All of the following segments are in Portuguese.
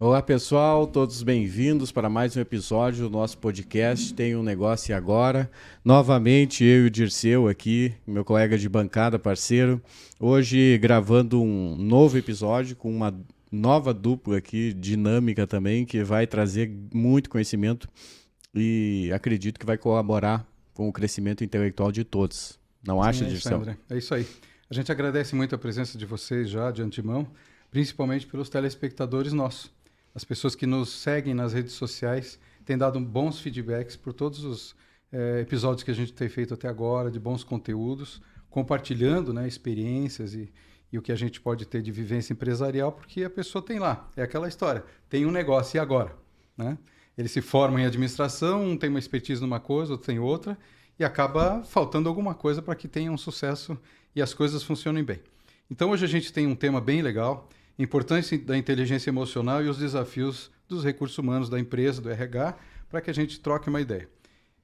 Olá pessoal, todos bem-vindos para mais um episódio do nosso podcast Tem um Negócio e Agora. Novamente eu e o Dirceu aqui, meu colega de bancada, parceiro, hoje gravando um novo episódio com uma nova dupla aqui, dinâmica também, que vai trazer muito conhecimento e acredito que vai colaborar com o crescimento intelectual de todos. Não acha, Dirceu? André, é isso aí. A gente agradece muito a presença de vocês já de antemão, principalmente pelos telespectadores nossos. As pessoas que nos seguem nas redes sociais têm dado bons feedbacks por todos os episódios que a gente tem feito até agora, de bons conteúdos, compartilhando, né, experiências e o que a gente pode ter de vivência empresarial, porque a pessoa tem lá, é aquela história, tem um negócio e agora? Né? Ele se forma em administração, um tem uma expertise numa coisa, outro tem outra, e acaba faltando alguma coisa para que tenha um sucesso e as coisas funcionem bem. Então hoje a gente tem um tema bem legal, importância da inteligência emocional e os desafios dos recursos humanos da empresa, do RH, para que a gente troque uma ideia.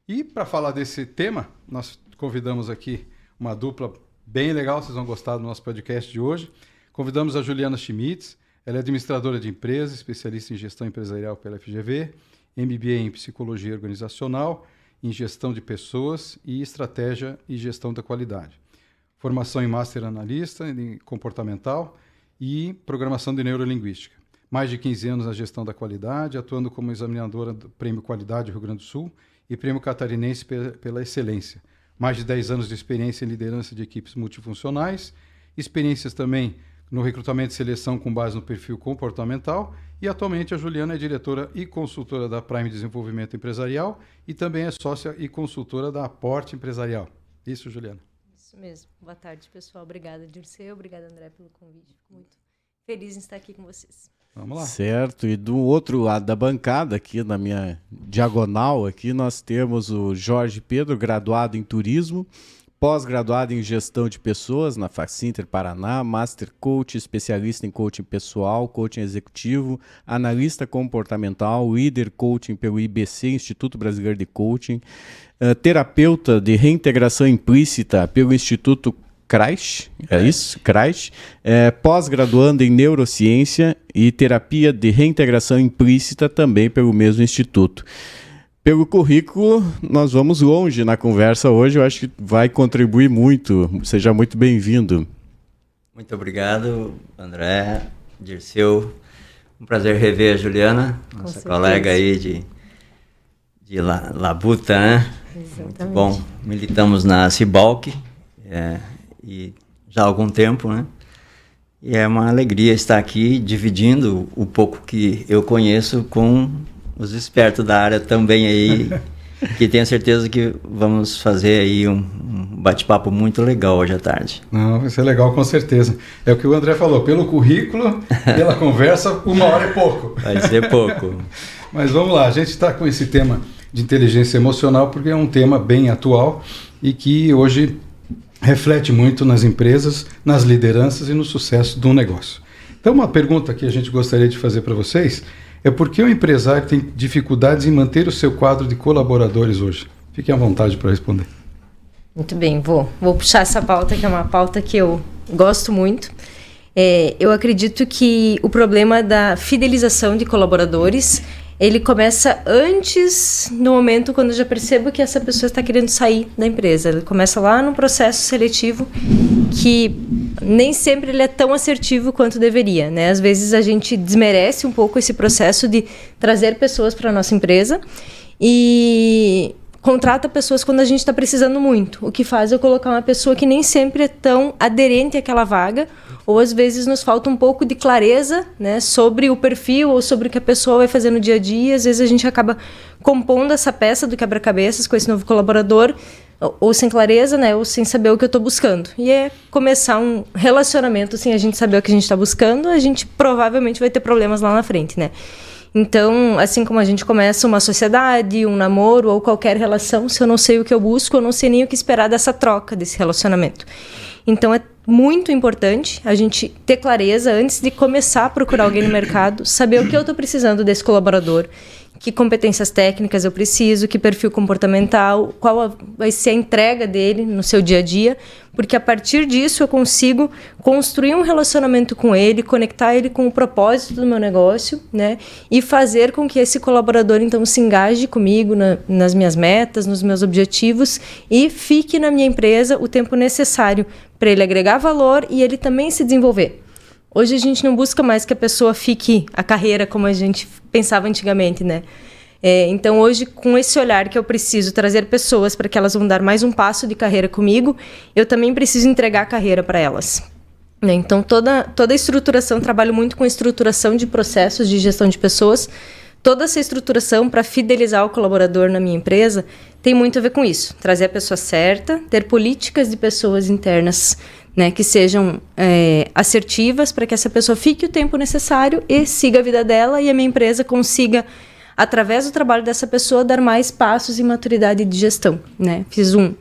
E para falar desse tema, nós convidamos aqui uma dupla bem legal, vocês vão gostar do nosso podcast de hoje. Convidamos a Juliana Schmitz, ela é administradora de empresas, especialista em gestão empresarial pela FGV, MBA em psicologia organizacional, em gestão de pessoas e estratégia e gestão da qualidade. Formação em Master Analista em comportamental e programação de neurolinguística. Mais de 15 anos na gestão da qualidade, atuando como examinadora do Prêmio Qualidade Rio Grande do Sul e Prêmio Catarinense pela Excelência. Mais de 10 anos de experiência em liderança de equipes multifuncionais, experiências também no recrutamento e seleção com base no perfil comportamental, e atualmente a Juliana é diretora e consultora da Prime Desenvolvimento Empresarial e também é sócia e consultora da Aporte Empresarial. Isso, Juliana? Isso mesmo. Boa tarde, pessoal. Obrigada, Dirceu. Obrigada, André, pelo convite. Fico muito feliz em estar aqui com vocês. Vamos lá. Certo. E do outro lado da bancada, aqui na minha diagonal, aqui nós temos o Jorge Pedro, graduado em turismo, pós-graduado em gestão de pessoas na Facinter Paraná, Master Coach, especialista em coaching pessoal, coaching executivo, analista comportamental, líder coaching pelo IBC, Instituto Brasileiro de Coaching, terapeuta de reintegração implícita pelo Instituto CRAIS, isso? CRAIS, pós-graduando em neurociência e terapia de reintegração implícita também pelo mesmo instituto. Pelo currículo, nós vamos longe na conversa hoje, eu acho que vai contribuir muito. Seja muito bem-vindo. Muito obrigado, André, Dirceu. Um prazer rever a Juliana, nossa colega aí de Labuta, né? Exatamente. Muito bom. Militamos na Cibalc e já há algum tempo, né? E é uma alegria estar aqui dividindo o pouco que eu conheço com os espertos da área também aí, que tenho certeza que vamos fazer aí um bate-papo muito legal hoje à tarde. Não, vai ser legal com certeza. É o que o André falou, pelo currículo, pela conversa, 1 hora é pouco. Vai ser pouco. Mas vamos lá, a gente está com esse tema de inteligência emocional porque é um tema bem atual e que hoje reflete muito nas empresas, nas lideranças e no sucesso do negócio. Então uma pergunta que a gente gostaria de fazer para vocês é por que o empresário tem dificuldades em manter o seu quadro de colaboradores hoje? Fiquem à vontade para responder. Muito bem, vou puxar essa pauta, que é uma pauta que eu gosto muito. Eu acredito que o problema da fidelização de colaboradores, ele começa antes do momento quando eu já percebo que essa pessoa está querendo sair da empresa. Ele começa lá no processo seletivo que nem sempre ele é tão assertivo quanto deveria, né? Às vezes a gente desmerece um pouco esse processo de trazer pessoas para a nossa empresa e contrata pessoas quando a gente está precisando muito. O que faz é colocar uma pessoa que nem sempre é tão aderente àquela vaga, ou às vezes nos falta um pouco de clareza, né, sobre o perfil ou sobre o que a pessoa vai fazer no dia a dia. Às vezes a gente acaba compondo essa peça do quebra-cabeças com esse novo colaborador, ou sem clareza, né, ou sem saber o que eu estou buscando. E é começar um relacionamento sem a gente saber o que a gente está buscando, a gente provavelmente vai ter problemas lá na frente, né? Então, assim como a gente começa uma sociedade, um namoro ou qualquer relação, se eu não sei o que eu busco, eu não sei nem o que esperar dessa troca, desse relacionamento. Então, é muito importante a gente ter clareza antes de começar a procurar alguém no mercado, saber o que eu estou precisando desse colaborador, que competências técnicas eu preciso, que perfil comportamental, qual vai ser a entrega dele no seu dia a dia, porque a partir disso eu consigo construir um relacionamento com ele, conectar ele com o propósito do meu negócio, né? E fazer com que esse colaborador, então, se engaje comigo nas minhas metas, nos meus objetivos e fique na minha empresa o tempo necessário para ele agregar valor e ele também se desenvolver. Hoje a gente não busca mais que a pessoa fique a carreira como a gente pensava antigamente, né? Então hoje, com esse olhar que eu preciso trazer pessoas para que elas vão dar mais um passo de carreira comigo, eu também preciso entregar a carreira para elas. Então toda a estruturação, trabalho muito com estruturação de processos de gestão de pessoas. Toda essa estruturação para fidelizar o colaborador na minha empresa tem muito a ver com isso. Trazer a pessoa certa, ter políticas de pessoas internas, né, que sejam assertivas para que essa pessoa fique o tempo necessário e siga a vida dela e a minha empresa consiga, através do trabalho dessa pessoa, dar mais passos em maturidade de gestão, né? Fiz um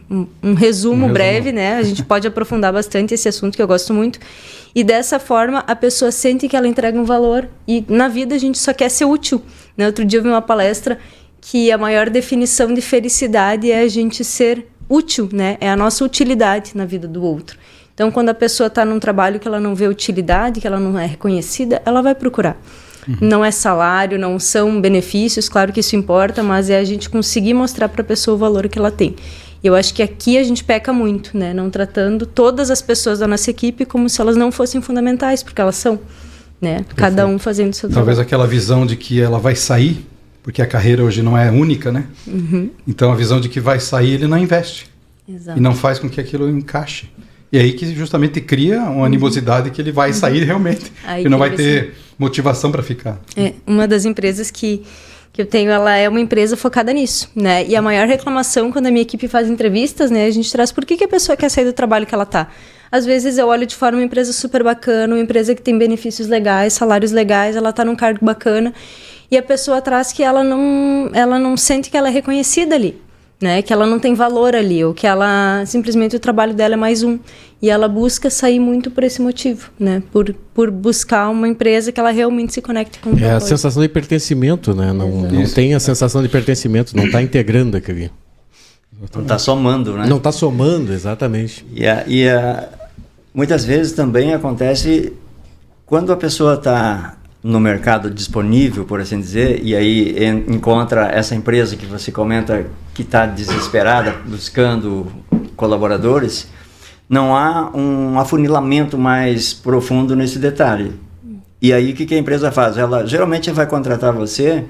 resumo breve, né? A gente pode aprofundar bastante esse assunto que eu gosto muito. E dessa forma, a pessoa sente que ela entrega um valor e na vida a gente só quer ser útil, né? Outro dia eu vi uma palestra que a maior definição de felicidade é a gente ser útil, né? É a nossa utilidade na vida do outro. Então, quando a pessoa está num trabalho que ela não vê utilidade, que ela não é reconhecida, ela vai procurar. Não é salário, não são benefícios, claro que isso importa, mas é a gente conseguir mostrar para a pessoa o valor que ela tem. E eu acho que aqui a gente peca muito, né? Não tratando todas as pessoas da nossa equipe como se elas não fossem fundamentais, porque elas são, né? Cada um fazendo o seu trabalho. Talvez aquela visão de que ela vai sair, porque a carreira hoje não é única, né? Então a visão de que vai sair, ele não investe. Exato. E não faz com que aquilo encaixe. E aí que justamente cria uma animosidade que ele vai sair realmente. E não vai ter motivação para ficar. Uma das empresas que eu tenho, ela é uma empresa focada nisso, né? E a maior reclamação quando a minha equipe faz entrevistas, né? A gente traz por que a pessoa quer sair do trabalho que ela tá. Às vezes eu olho de fora uma empresa super bacana, uma empresa que tem benefícios legais, salários legais, ela tá num cargo bacana. E a pessoa traz que ela não sente que ela é reconhecida ali. Né, que ela não tem valor ali, ou que ela simplesmente o trabalho dela é mais um. E ela busca sair muito por esse motivo, né? Por buscar uma empresa que ela realmente se conecte com o propósito. É a sensação de pertencimento, né? Não tem a sensação de pertencimento, não está integrando aquele. Não está somando, né? Não está somando, exatamente. E muitas vezes também acontece quando a pessoa está no mercado disponível, por assim dizer, e aí encontra essa empresa que você comenta que está desesperada, buscando colaboradores, não há um afunilamento mais profundo nesse detalhe. E aí o que a empresa faz? Ela geralmente vai contratar você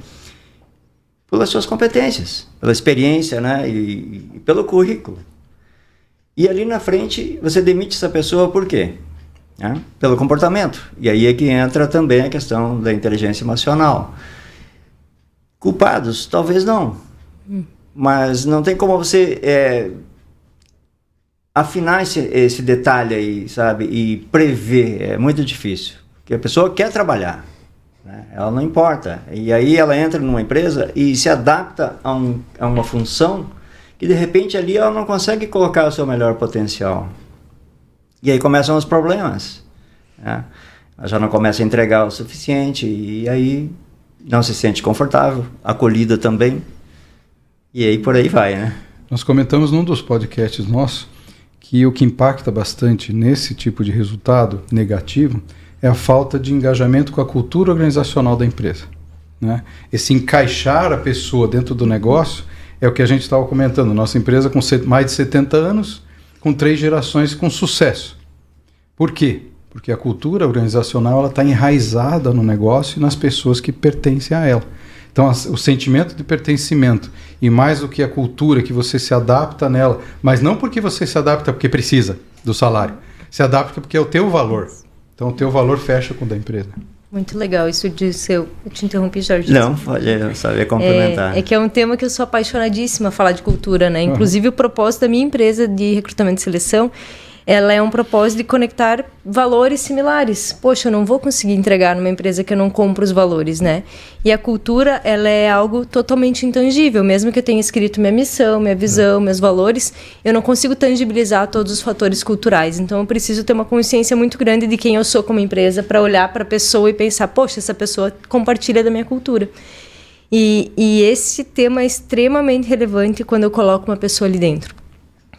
pelas suas competências, pela experiência, né? E pelo currículo. E ali na frente você demite essa pessoa por quê? Pelo comportamento. E aí é que entra também a questão da inteligência emocional. Culpados? Talvez não. Mas não tem como você afinar esse detalhe aí, sabe? E prever. É muito difícil. Porque a pessoa quer trabalhar, né? Ela não importa. E aí ela entra numa empresa e se adapta a uma função que de repente ali ela não consegue colocar o seu melhor potencial. E aí começam os problemas, né? Ela já não começa a entregar o suficiente e aí não se sente confortável, acolhida também. E aí por aí vai, né? Nós comentamos num dos podcasts nossos que o que impacta bastante nesse tipo de resultado negativo é a falta de engajamento com a cultura organizacional da empresa, né? Esse encaixar a pessoa dentro do negócio é o que a gente estava comentando. Nossa empresa com mais de 70 anos, com 3 gerações com sucesso. Por quê? Porque a cultura organizacional está enraizada no negócio e nas pessoas que pertencem a ela. Então, o sentimento de pertencimento, e mais do que a cultura, que você se adapta nela, mas não porque você se adapta porque precisa do salário, se adapta porque é o teu valor. Então, o teu valor fecha com o da empresa. Muito legal isso de eu te interrompi, Jorge. Não, pode, eu sabia complementar. É que é um tema que eu sou apaixonadíssima a falar de cultura, né? Inclusive o propósito da minha empresa de recrutamento e seleção, ela é um propósito de conectar valores similares. Poxa, eu não vou conseguir entregar numa empresa que eu não compro os valores, né? E a cultura, ela é algo totalmente intangível. Mesmo que eu tenha escrito minha missão, minha visão, meus valores, eu não consigo tangibilizar todos os fatores culturais. Então, eu preciso ter uma consciência muito grande de quem eu sou como empresa para olhar para a pessoa e pensar, poxa, essa pessoa compartilha da minha cultura. E esse tema é extremamente relevante quando eu coloco uma pessoa ali dentro.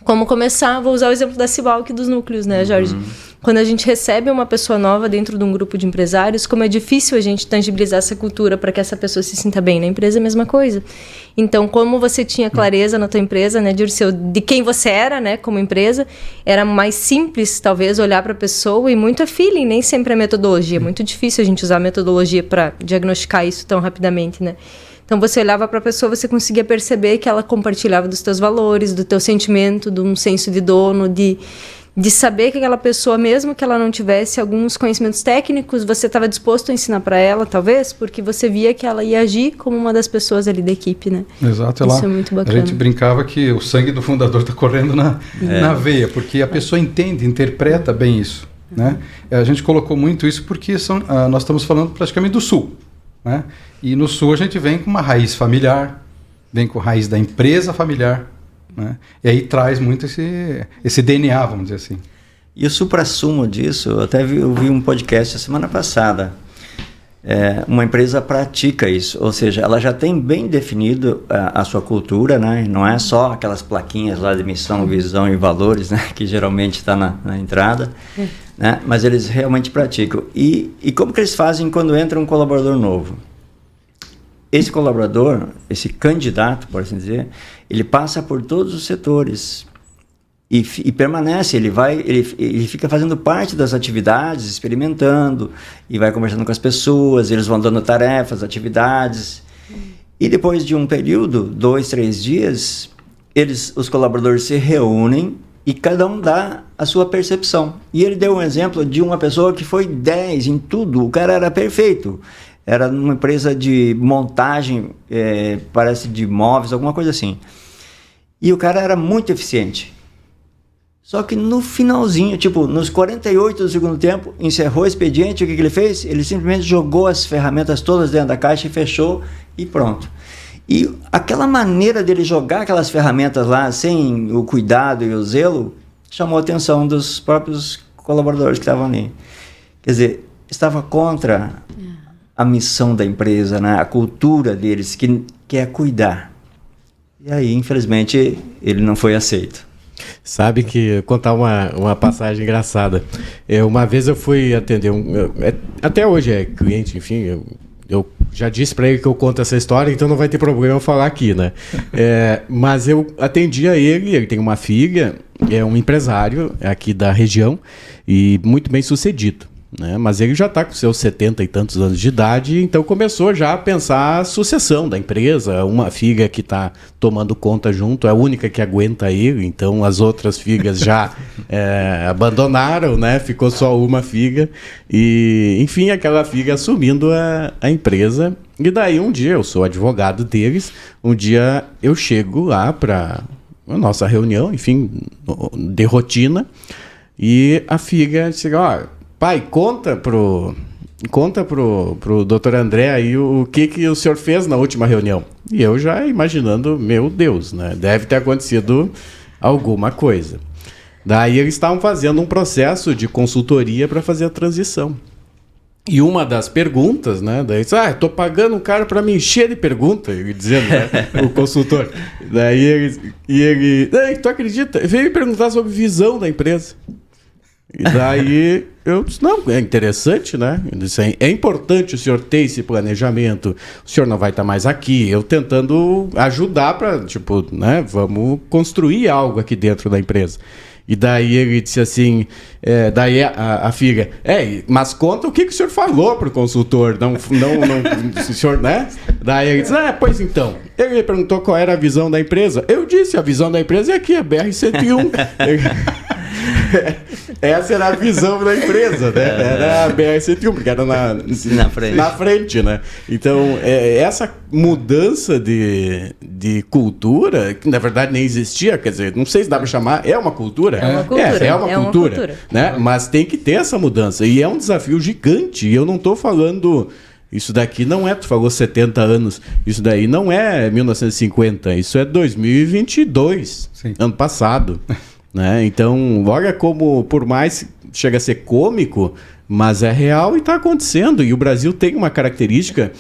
Como começar? Vou usar o exemplo da Cibalc dos núcleos, né, Jorge? Quando a gente recebe uma pessoa nova dentro de um grupo de empresários, como é difícil a gente tangibilizar essa cultura para que essa pessoa se sinta bem. Na empresa é a mesma coisa. Então, como você tinha clareza na tua empresa, né, Dirceu, de quem você era, né, como empresa, era mais simples, talvez, olhar para a pessoa e muito a feeling, nem sempre a metodologia. É muito difícil a gente usar a metodologia para diagnosticar isso tão rapidamente, né? Então, você olhava para a pessoa, você conseguia perceber que ela compartilhava dos teus valores, do teu sentimento, de um senso de dono, de saber que aquela pessoa, mesmo que ela não tivesse alguns conhecimentos técnicos, você estava disposto a ensinar para ela, talvez, porque você via que ela ia agir como uma das pessoas ali da equipe, né? Exato. Isso é muito bacana. A gente brincava que o sangue do fundador está correndo na veia, porque a pessoa entende, interpreta bem isso, né? A gente colocou muito isso porque nós estamos falando praticamente do Sul, né? E no Sul a gente vem com uma raiz familiar, vem com a raiz da empresa familiar, né? E aí traz muito esse DNA, vamos dizer assim. E o suprassumo disso, eu até ouvi um podcast a semana passada. Uma empresa pratica isso, ou seja, ela já tem bem definido a sua cultura, né? Não é só aquelas plaquinhas lá de missão, visão e valores, né? Que geralmente está na entrada, né? Mas eles realmente praticam. E como que eles fazem quando entra um colaborador novo? Esse colaborador, esse candidato, por assim dizer, ele passa por todos os setores e permanece, ele fica fazendo parte das atividades, experimentando, e vai conversando com as pessoas, eles vão dando tarefas, atividades, e depois de um período, 2, 3 dias, os colaboradores se reúnem e cada um dá a sua percepção. E ele deu um exemplo de uma pessoa que foi 10 em tudo, o cara era perfeito. Era numa empresa de montagem, parece de móveis, alguma coisa assim. E o cara era muito eficiente. Só que no finalzinho, tipo, nos 48 do segundo tempo, encerrou o expediente, o que ele fez? Ele simplesmente jogou as ferramentas todas dentro da caixa e fechou e pronto. E aquela maneira dele jogar aquelas ferramentas lá, sem o cuidado e o zelo, chamou a atenção dos próprios colaboradores que estavam ali. Quer dizer, estava contra a missão da empresa, né? A cultura deles, que é cuidar. E aí, infelizmente, ele não foi aceito. Sabe que, contar uma passagem engraçada. Uma vez eu fui atender até hoje é cliente, enfim, eu já disse para ele que eu conto essa história, então não vai ter problema eu falar aqui, né? Mas eu atendia ele tem uma filha, é um empresário aqui da região e muito bem sucedido, né? Mas ele já está com seus 70 e tantos anos de idade, então começou já a pensar a sucessão da empresa. Uma filha que está tomando conta junto, é a única que aguenta ele, então as outras filhas já abandonaram, né? Ficou só uma filha e, enfim, aquela filha assumindo a empresa. E daí um dia, eu sou advogado deles, um dia eu chego lá para a nossa reunião, enfim, de rotina, e a filha disse, pai, conta pro Dr. André aí o que o senhor fez na última reunião. E eu já imaginando, meu Deus, né? Deve ter acontecido alguma coisa. Daí eles estavam fazendo um processo de consultoria para fazer a transição. E uma das perguntas, né? Daí disse, tô pagando um cara para me encher de perguntas, dizendo, né, o consultor. Daí ele, tu acredita? Veio me perguntar sobre visão da empresa. E daí eu disse, não, é interessante, né? Eu disse, é importante o senhor ter esse planejamento, o senhor não vai estar mais aqui, eu tentando ajudar para, né, vamos construir algo aqui dentro da empresa. E daí ele disse assim, daí a filha, mas conta o que o senhor falou pro consultor, não o senhor, né? Daí ele disse, pois então, ele me perguntou qual era a visão da empresa, eu disse, a visão da empresa é aqui, a BR-101. Essa era a visão da empresa, né? Era a BR-101, porque era na frente, né? Então, essa mudança de cultura, que na verdade nem existia, quer dizer, não sei se dá para chamar, é uma cultura? É uma cultura. É uma cultura, né? Mas tem que ter essa mudança, e é um desafio gigante, e eu não estou falando... Isso daqui não tu falou 70 anos, isso daí não é 1950, isso é 2022, ano passado. Né? Então, olha como, por mais chega a ser cômico, mas é real e está acontecendo. E o Brasil tem uma característica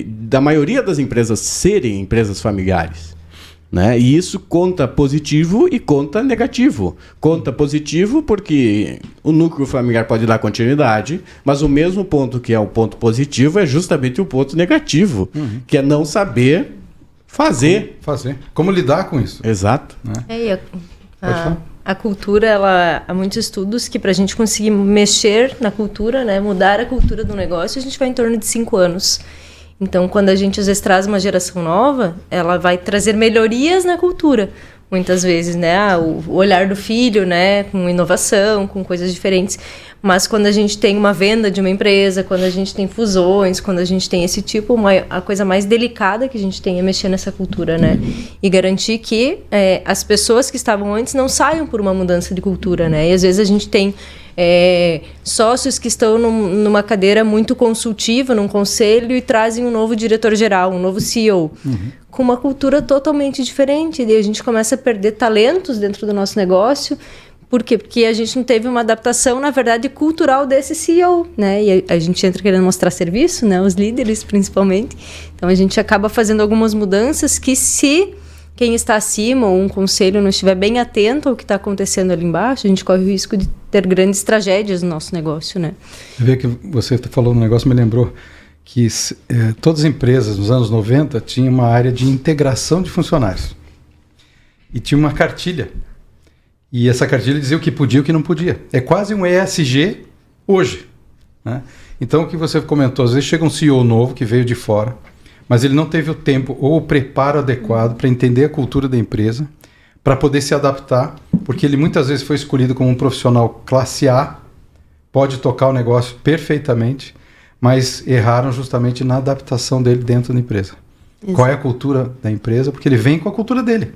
da maioria das empresas serem empresas familiares. Né? E isso conta positivo e conta negativo. Conta positivo porque o núcleo familiar pode dar continuidade, mas o mesmo ponto que é o ponto positivo é justamente o ponto negativo, que é não saber fazer. Como lidar com isso. Exato. Né? A cultura, há muitos estudos que para a gente conseguir mexer na cultura, né, mudar a cultura do negócio, a gente vai em torno de 5 anos. Então, quando a gente às vezes traz uma geração nova, ela vai trazer melhorias na cultura, muitas vezes, né? O olhar do filho, né? Com inovação, com coisas diferentes. Mas quando a gente tem uma venda de uma empresa, quando a gente tem fusões, quando a gente tem esse tipo, a coisa mais delicada que a gente tem é mexer nessa cultura, né? E garantir que as pessoas que estavam antes não saiam por uma mudança de cultura, né? E às vezes a gente tem sócios que estão numa cadeira muito consultiva, num conselho, e trazem um novo diretor-geral, um novo CEO, com uma cultura totalmente diferente. E a gente começa a perder talentos dentro do nosso negócio. Por quê? Porque a gente não teve uma adaptação, na verdade, cultural desse CEO, né? E a gente entra querendo mostrar serviço, né? Os líderes, principalmente. Então, a gente acaba fazendo algumas mudanças que, se quem está acima ou um conselho não estiver bem atento ao que está acontecendo ali embaixo, a gente corre o risco de ter grandes tragédias no nosso negócio, né? Eu vi que você falou um negócio, me lembrou que todas as empresas nos anos 90 tinham uma área de integração de funcionários. E tinha uma cartilha. E essa cartilha dizia o que podia e o que não podia. É quase um ESG hoje. Né? Então, o que você comentou, às vezes chega um CEO novo que veio de fora, mas ele não teve o tempo ou o preparo adequado para entender a cultura da empresa, para poder se adaptar, porque ele muitas vezes foi escolhido como um profissional classe A, pode tocar o negócio perfeitamente, mas erraram justamente na adaptação dele dentro da empresa. Exato. Qual é a cultura da empresa? Porque ele vem com a cultura dele.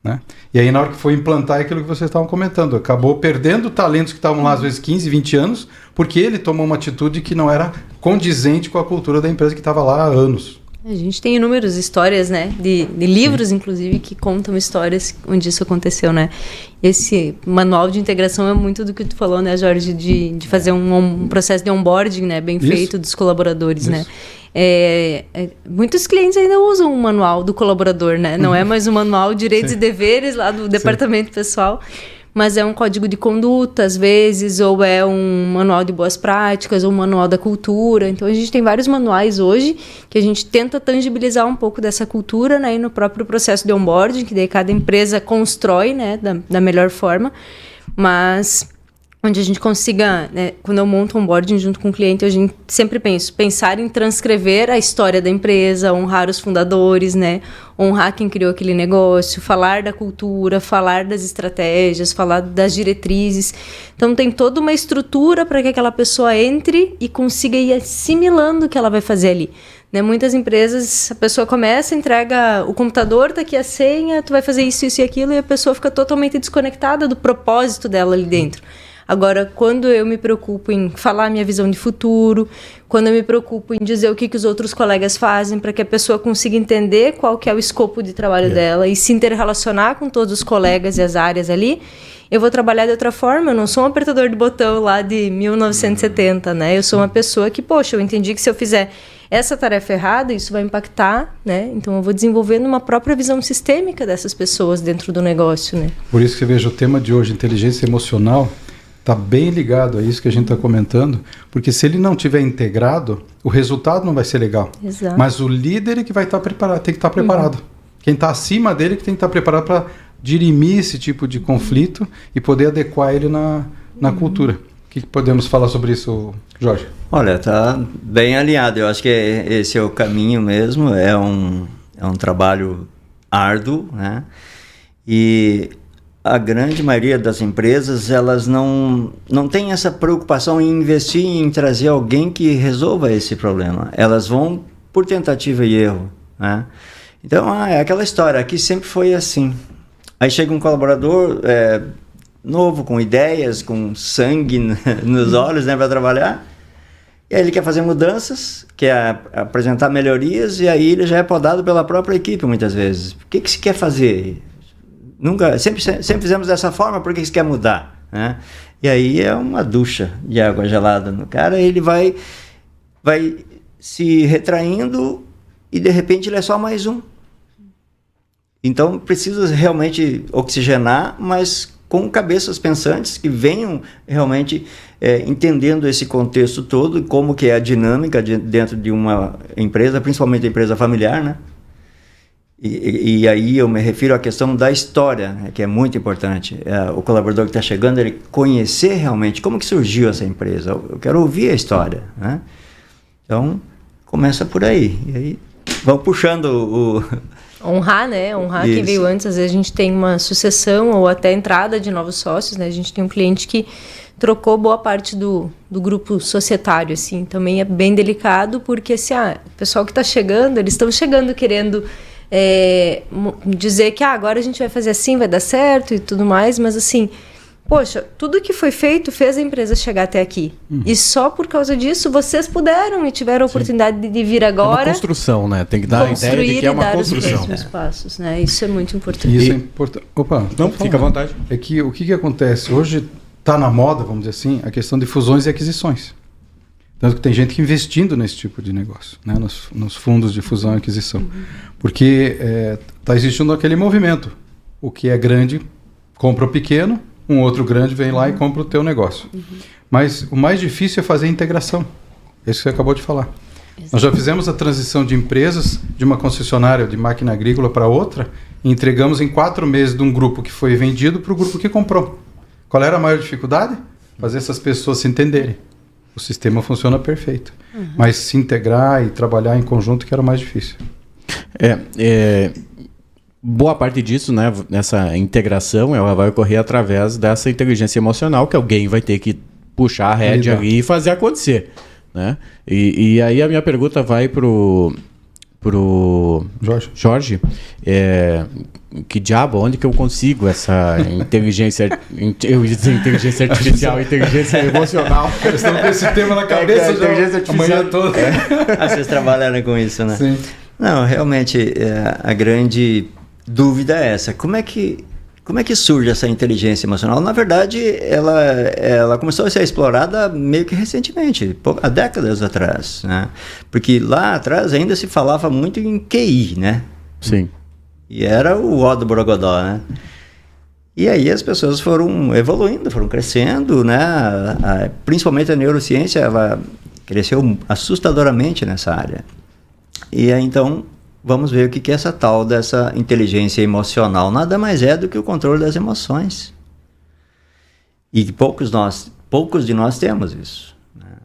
Né? E aí, na hora que foi implantar aquilo que vocês estavam comentando, acabou perdendo talentos que estavam lá, às vezes, 15, 20 anos, porque ele tomou uma atitude que não era condizente com a cultura da empresa que estava lá há anos. A gente tem inúmeras histórias, né? De livros, inclusive, que contam histórias onde isso aconteceu, né? Esse manual de integração é muito do que tu falou, né, Jorge? De fazer um processo de onboarding, né? Bem feito dos colaboradores, né? Muitos clientes ainda usam o manual do colaborador, né? Não é mais o manual de direitos e deveres lá do departamento pessoal, mas é um código de conduta, às vezes, ou é um manual de boas práticas, ou um manual da cultura. Então, a gente tem vários manuais hoje que a gente tenta tangibilizar um pouco dessa cultura, né? E no próprio processo de onboarding, que daí cada empresa constrói, né? Da melhor forma, mas onde a gente consiga, né, quando eu monto um onboarding junto com o cliente, a gente sempre pensar em transcrever a história da empresa, honrar os fundadores, né, honrar quem criou aquele negócio, falar da cultura, falar das estratégias, falar das diretrizes. Então, tem toda uma estrutura para que aquela pessoa entre e consiga ir assimilando o que ela vai fazer ali. Né, muitas empresas, a pessoa começa, entrega o computador, tá aqui a senha, tu vai fazer isso, isso e aquilo, e a pessoa fica totalmente desconectada do propósito dela ali dentro. Agora, quando eu me preocupo em falar minha visão de futuro, quando eu me preocupo em dizer o que os outros colegas fazem para que a pessoa consiga entender qual que é o escopo de trabalho dela e se interrelacionar com todos os colegas e as áreas ali, eu vou trabalhar de outra forma. Eu não sou um apertador de botão lá de 1970, né? Eu sou uma pessoa que, poxa, eu entendi que se eu fizer essa tarefa errada, isso vai impactar, né? Então, eu vou desenvolvendo uma própria visão sistêmica dessas pessoas dentro do negócio, né? Por isso que você veja o tema de hoje, inteligência emocional, está bem ligado a isso que a gente está comentando, porque se ele não tiver integrado, o resultado não vai ser legal. Exato. Mas o líder é que vai estar preparado, tem que estar preparado. Quem está acima dele que tem que estar preparado para dirimir esse tipo de conflito e poder adequar ele na cultura. O que podemos falar sobre isso, Jorge? Olha, tá bem alinhado. Eu acho que esse é o caminho mesmo. É um trabalho árduo, né? E a grande maioria das empresas, elas não tem essa preocupação em investir em trazer alguém que resolva esse problema. Elas vão por tentativa e erro, né? Então, é aquela história, aqui sempre foi assim. Aí chega um colaborador novo, com ideias, com sangue nos olhos, né, para trabalhar, e aí ele quer fazer mudanças, quer apresentar melhorias, e aí ele já é podado pela própria equipe, muitas vezes. O que se quer fazer? Sempre fizemos dessa forma, por que você quer mudar? né? E aí é uma ducha de água gelada no cara, ele vai se retraindo e de repente ele é só mais um. Então precisa realmente oxigenar, mas com cabeças pensantes que venham realmente entendendo esse contexto todo e como que é a dinâmica dentro de uma empresa, principalmente a empresa familiar, né? E aí eu me refiro à questão da história, né, que é muito importante. O colaborador que está chegando, ele conhecer realmente como que surgiu essa empresa. Eu quero ouvir a história, né? Então, começa por aí. E aí, vamos puxando o... Honrar, né? Honrar Isso. quem veio antes. Às vezes a gente tem uma sucessão ou até entrada de novos sócios, né? A gente tem um cliente que trocou boa parte do grupo societário, assim. Também é bem delicado, porque assim, o pessoal que está chegando, eles estão chegando querendo dizer que agora a gente vai fazer assim, vai dar certo e tudo mais, mas assim, poxa, tudo que foi feito fez a empresa chegar até aqui. E só por causa disso vocês puderam e tiveram a oportunidade de vir agora. É uma construção, né? Tem que dar a ideia de que é uma construção. Os próximos passos, né? Isso é muito importante. Isso é importante. Opa, não, fica à vontade. É que o que acontece? Hoje está na moda, vamos dizer assim, a questão de fusões e aquisições. Tanto que tem gente que investindo nesse tipo de negócio, né? Nos fundos de fusão e aquisição. Porque está existindo aquele movimento. O que é grande compra o pequeno, um outro grande vem lá e compra o teu negócio. Mas o mais difícil é fazer a integração. Isso que você acabou de falar. Exato. Nós já fizemos a transição de empresas de uma concessionária de máquina agrícola para outra e entregamos em 4 meses de um grupo que foi vendido para o grupo que comprou. Qual era a maior dificuldade? Fazer essas pessoas se entenderem. O sistema funciona perfeito. Mas se integrar e trabalhar em conjunto que era o mais difícil. Boa parte disso, né, nessa integração, ela vai ocorrer através dessa inteligência emocional, que alguém vai ter que puxar a rédea ali e fazer acontecer, né? E aí a minha pergunta vai pro Jorge. Que diabo, onde que eu consigo essa inteligência artificial, inteligência emocional? Estamos com esse tema na cabeça já amanhã toda. Vocês trabalharam com isso, né? Sim. Não, realmente, a grande dúvida é essa. Como é que surge essa inteligência emocional? Na verdade, ela começou a ser explorada meio que recentemente, há décadas atrás, né? Porque lá atrás ainda se falava muito em QI, né? Sim. E era o ó do Borogodó, né? E aí as pessoas foram evoluindo, foram crescendo, né? Principalmente a neurociência, ela cresceu assustadoramente nessa área. E aí, então, vamos ver o que é essa tal dessa inteligência emocional. Nada mais é do que o controle das emoções. E poucos de nós temos isso, né?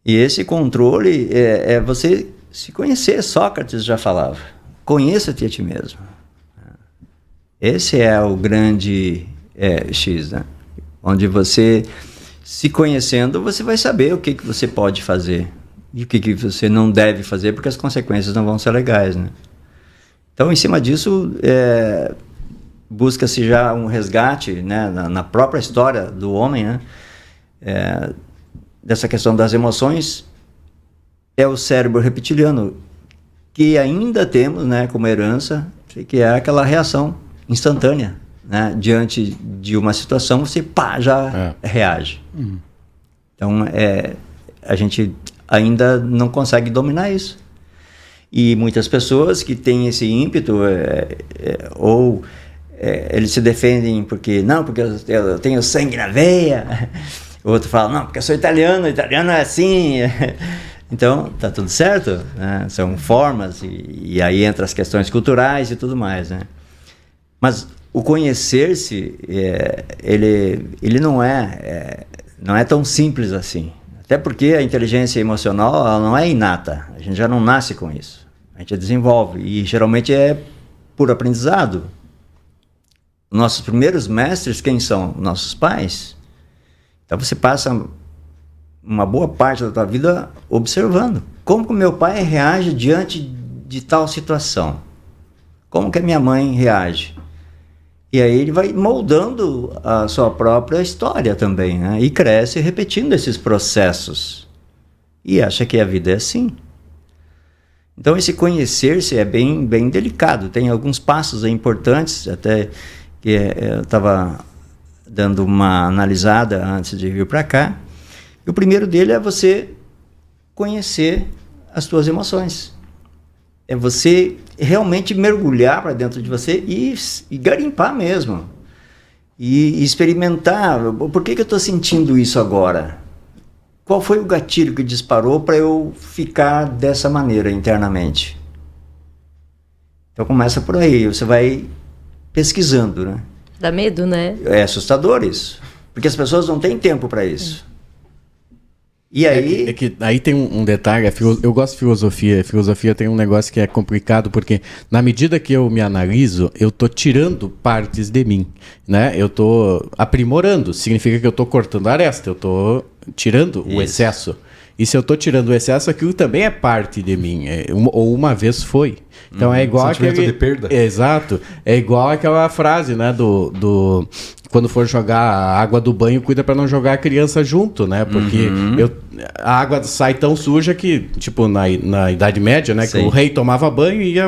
E esse controle é você se conhecer. Sócrates já falava. Conheça-te a ti mesmo. Esse é o grande X, né? Onde você, se conhecendo, você vai saber o que você pode fazer e o que você não deve fazer, porque as consequências não vão ser legais, né? Então, em cima disso, busca-se já um resgate, né, na própria história do homem, né? Dessa questão das emoções, é o cérebro reptiliano, que ainda temos, né, como herança, que é aquela reação instantânea, né? Diante de uma situação, você já reage. Então, a gente ainda não consegue dominar isso. E muitas pessoas que têm esse ímpeto, eles se defendem porque eu tenho sangue na veia. O outro fala, não, porque eu sou italiano é assim. Então, tá tudo certo, né? São formas, e aí entra as questões culturais e tudo mais, né? Mas o conhecer-se, ele não é tão simples assim. Até porque a inteligência emocional, ela não é inata. A gente já não nasce com isso. A gente desenvolve, e geralmente é por aprendizado. Nossos primeiros mestres, quem são? Nossos pais. Então você passa uma boa parte da tua vida observando como que o meu pai reage diante de tal situação, como que a minha mãe reage, e aí ele vai moldando a sua própria história também, né? E cresce repetindo esses processos e acha que a vida é assim. Então esse conhecer-se é bem, bem delicado. Tem alguns passos importantes, até que eu estava dando uma analisada antes de vir para cá. E o primeiro dele é você conhecer as tuas emoções. É você realmente mergulhar para dentro de você e garimpar mesmo. E experimentar. Por que eu estou sentindo isso agora? Qual foi o gatilho que disparou para eu ficar dessa maneira internamente? Então começa por aí, você vai pesquisando, né? Dá medo, né? É assustador isso, porque as pessoas não têm tempo para isso. E aí... É que aí tem um detalhe, eu gosto de filosofia. Filosofia tem um negócio que é complicado, porque na medida que eu me analiso, eu tô tirando partes de mim, né? Eu tô aprimorando, significa que eu tô cortando a aresta, eu tô tirando o excesso. E se eu tô tirando o excesso, aquilo também é parte de mim, ou uma vez foi. Então é igual sentimento de perda. Exato. É igual aquela frase, né, do quando for jogar a água do banho, cuida para não jogar a criança junto, né? Porque a água sai tão suja que, tipo, na Idade Média, né? Sim. Que o rei tomava banho e ia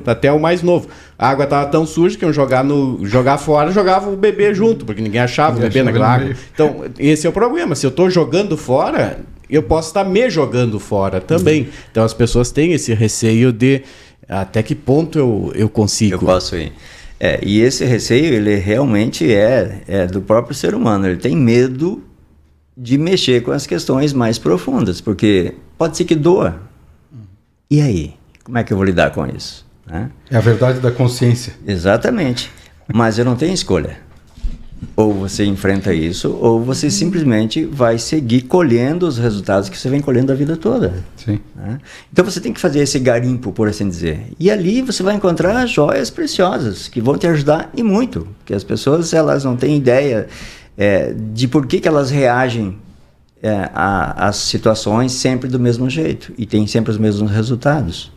até o mais novo. A água tava tão suja que iam jogar fora, jogava o bebê junto, porque ninguém achava o bebê naquela água. Então, esse é o problema. Se eu tô jogando fora, eu posso estar me jogando fora também. Então, as pessoas têm esse receio de até que ponto eu consigo. Eu posso ir. E esse receio, ele realmente é do próprio ser humano. Ele tem medo de mexer com as questões mais profundas, porque pode ser que doa. E aí? Como é que eu vou lidar com isso? Né? É a verdade da consciência. Exatamente. Mas eu não tenho escolha. Ou você enfrenta isso, ou você simplesmente vai seguir colhendo os resultados que você vem colhendo a vida toda. Sim. Né? Então você tem que fazer esse garimpo, por assim dizer. E ali você vai encontrar joias preciosas que vão te ajudar e muito. Porque as pessoas elas não têm ideia de por que elas reagem às situações sempre do mesmo jeito. E tem sempre os mesmos resultados.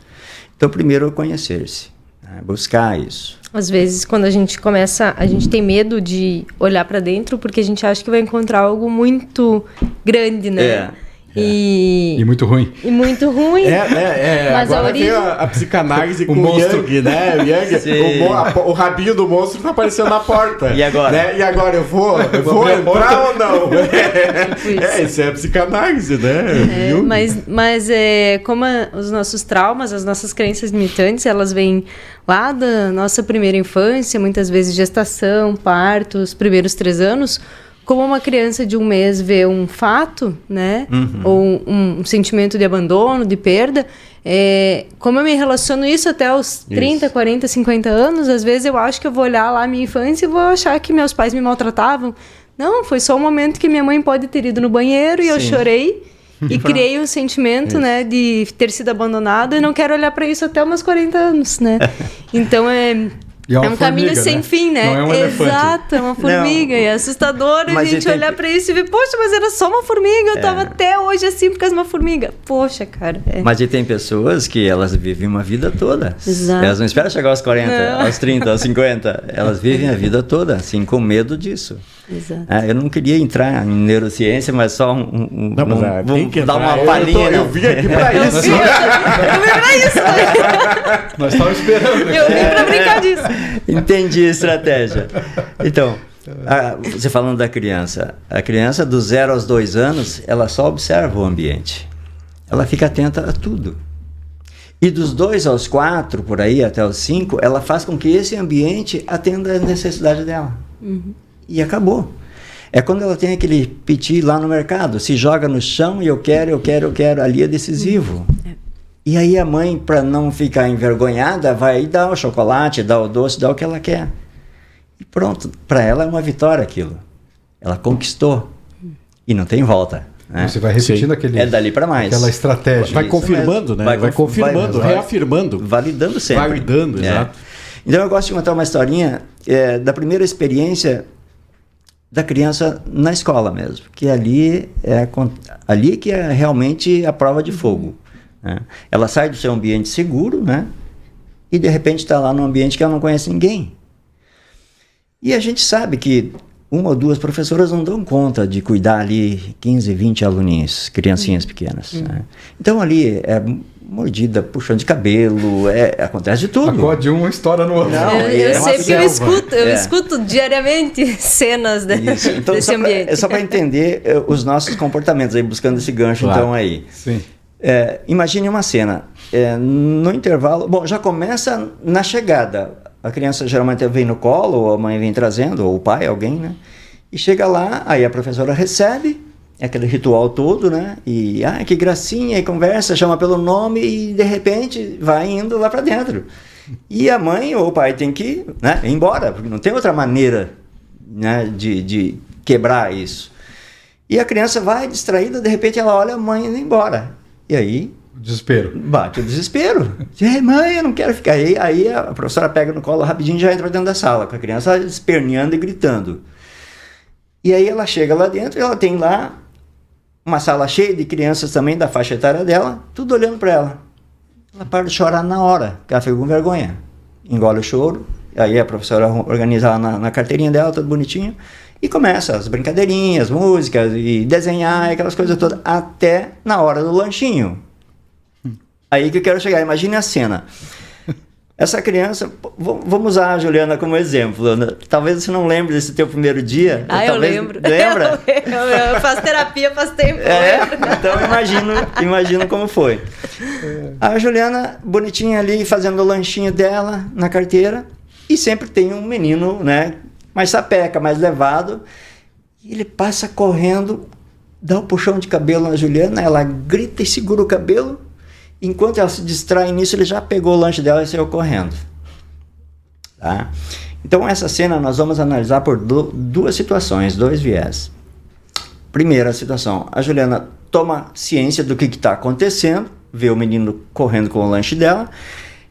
Então primeiro conhecer-se, né? Buscar isso. Às vezes, quando a gente começa, a gente tem medo de olhar para dentro porque a gente acha que vai encontrar algo muito grande, né? E muito ruim. E muito ruim. Mas agora veio a psicanálise com o Jung, né? O rabinho do monstro tá aparecendo na porta. E agora? Né? E agora eu vou entrar ou não? Isso é a psicanálise, né? Mas como os nossos traumas, as nossas crenças limitantes, elas vêm lá da nossa primeira infância, muitas vezes gestação, parto, os primeiros 3 anos. Como uma criança de 1 mês vê um fato, né? Ou um sentimento de abandono, de perda, como eu me relaciono isso até os 30, 40, 50 anos, às vezes eu acho que eu vou olhar lá a minha infância e vou achar que meus pais me maltratavam. Não, foi só um momento que minha mãe pode ter ido no banheiro e eu chorei e criei um sentimento, né, de ter sido abandonado e não quero olhar para isso até meus 40 anos, né? Então E é um caminho sem fim, né? Não é um elefante. Exato, é uma formiga. E é assustador a gente olhar pra isso e ver, poxa, mas era só uma formiga, eu tava até hoje assim por causa de uma formiga. Poxa, cara. Mas e tem pessoas que elas vivem uma vida toda. Exato. Elas não esperam chegar aos 40, aos 30, aos 50. Elas vivem a vida toda, assim, com medo disso. Exato. Eu não queria entrar em neurociência, mas só vamos dar uma palhinha. Eu vim aqui pra isso. Eu vim pra isso. Nós estávamos esperando. Eu vim pra brincar disso. Entendi a estratégia. Então, você falando da criança. A criança dos 0 aos 2 anos, ela só observa o ambiente. Ela fica atenta a tudo. E dos 2 aos 4, por aí, até os 5, ela faz com que esse ambiente atenda a necessidade dela. E acabou. É quando ela tem aquele piti lá no mercado, se joga no chão e eu quero, ali é decisivo. E aí a mãe, para não ficar envergonhada, vai dar o chocolate, dar o doce, dar o que ela quer. E pronto, para ela é uma vitória aquilo. Ela conquistou. E não tem volta. Né? Você vai repetindo aquele... dali para mais. Aquela estratégia. Vai confirmando, né? Vai confirmando, reafirmando. Validando sempre. Validando, exato. Então eu gosto de contar uma historinha da primeira experiência da criança na escola mesmo. Que ali que é realmente a prova de fogo. Né? Ela sai do seu ambiente seguro, né? E de repente está lá num ambiente que ela não conhece ninguém. E a gente sabe que 1 ou 2 professoras não dão conta de cuidar ali 15, 20 aluninhos, criancinhas pequenas. Né? Então ali é mordida, puxão de cabelo, acontece de tudo. Acorde um, estoura no outro. Não, eu sei porque eu É. escuto diariamente cenas Então, desse ambiente. É só para entender os nossos comportamentos aí, buscando esse gancho, Claro. então, aí. Sim. Imagine uma cena. No intervalo, bom, já começa na chegada. A criança geralmente vem no colo, ou a mãe vem trazendo, ou o pai, alguém, né? E chega lá, aí a professora recebe, aquele ritual todo, né? E, que gracinha, e conversa, chama pelo nome e, de repente, vai indo lá para dentro. E a mãe ou o pai tem que, né, ir embora, porque não tem outra maneira, né, de quebrar isso. E a criança vai distraída, de repente ela olha a mãe indo embora. E aí Desespero. bate o desespero. Mãe, eu não quero ficar aí. Aí a professora pega no colo rapidinho e já entra dentro da sala, com a criança esperneando e gritando. E aí ela chega lá dentro e ela tem lá uma sala cheia de crianças também da faixa etária dela, tudo olhando para ela. Ela para de chorar na hora, porque ela fica com vergonha. Engole o choro, aí a professora organiza lá na carteirinha dela, tudo bonitinho, e começa as brincadeirinhas, músicas, e desenhar, aquelas coisas todas, até na hora do lanchinho. Aí que eu quero chegar, imagine a cena. Essa criança, vamos usar a Juliana como exemplo, né? Talvez você não lembre desse teu primeiro dia. Eu lembro. Lembra? Eu faço terapia faz tempo. Então imagino como foi. A Juliana, bonitinha ali, fazendo o lanchinho dela na carteira, e sempre tem um menino, né, mais sapeca, mais levado, e ele passa correndo, dá um puxão de cabelo na Juliana, ela grita e segura o cabelo. Enquanto ela se distrai nisso, ele já pegou o lanche dela e saiu correndo. Tá? Então, essa cena nós vamos analisar por duas situações, dois viés. Primeira situação, a Juliana toma ciência do que está acontecendo, vê o menino correndo com o lanche dela,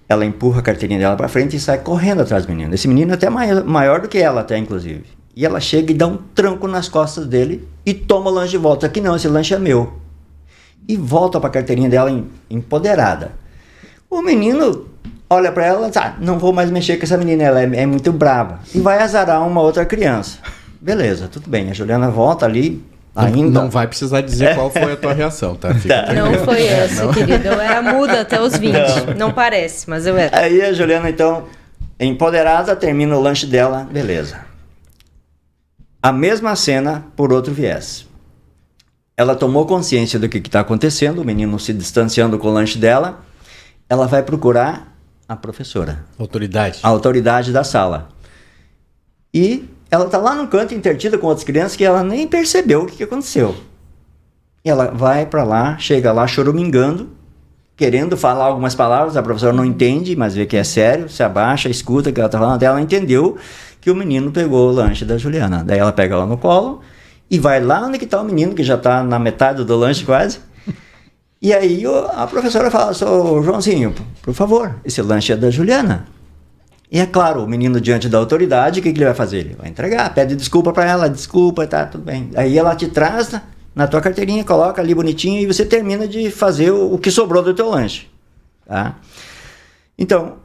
ela empurra a carteirinha dela para frente e sai correndo atrás do menino. Esse menino é até maior do que ela, até, inclusive. E ela chega e dá um tranco nas costas dele e toma o lanche de volta. Aqui não, esse lanche é meu. E volta para a carteirinha dela empoderada. O menino olha para ela, não vou mais mexer com essa menina, ela é muito brava. E vai azarar uma outra criança. Beleza, tudo bem. A Juliana volta ali, ainda... Não vai precisar dizer qual foi a tua reação, tá? Não foi essa, querido. Eu era muda até os 20. Não parece, mas eu era. Aí a Juliana, então, empoderada, termina o lanche dela, beleza. A mesma cena por outro viés. Ela tomou consciência do que está acontecendo, o menino se distanciando com o lanche dela, ela vai procurar a professora. Autoridade. A autoridade da sala. E ela está lá no canto, intertida com outras crianças, que ela nem percebeu o que aconteceu. E ela vai para lá, chega lá choramingando, querendo falar algumas palavras, a professora não entende, mas vê que é sério, se abaixa, escuta o que ela está falando, ela entendeu que o menino pegou o lanche da Juliana. Daí ela pega ela no colo, e vai lá onde que está o menino, que já está na metade do lanche quase. E aí a professora fala, Joãozinho, por favor, esse lanche é da Juliana. E é claro, o menino diante da autoridade, o que ele vai fazer? Ele vai entregar, pede desculpa para ela, desculpa, tá, tudo bem. Aí ela te traz na tua carteirinha, coloca ali bonitinho e você termina de fazer o que sobrou do teu lanche. Tá? Então,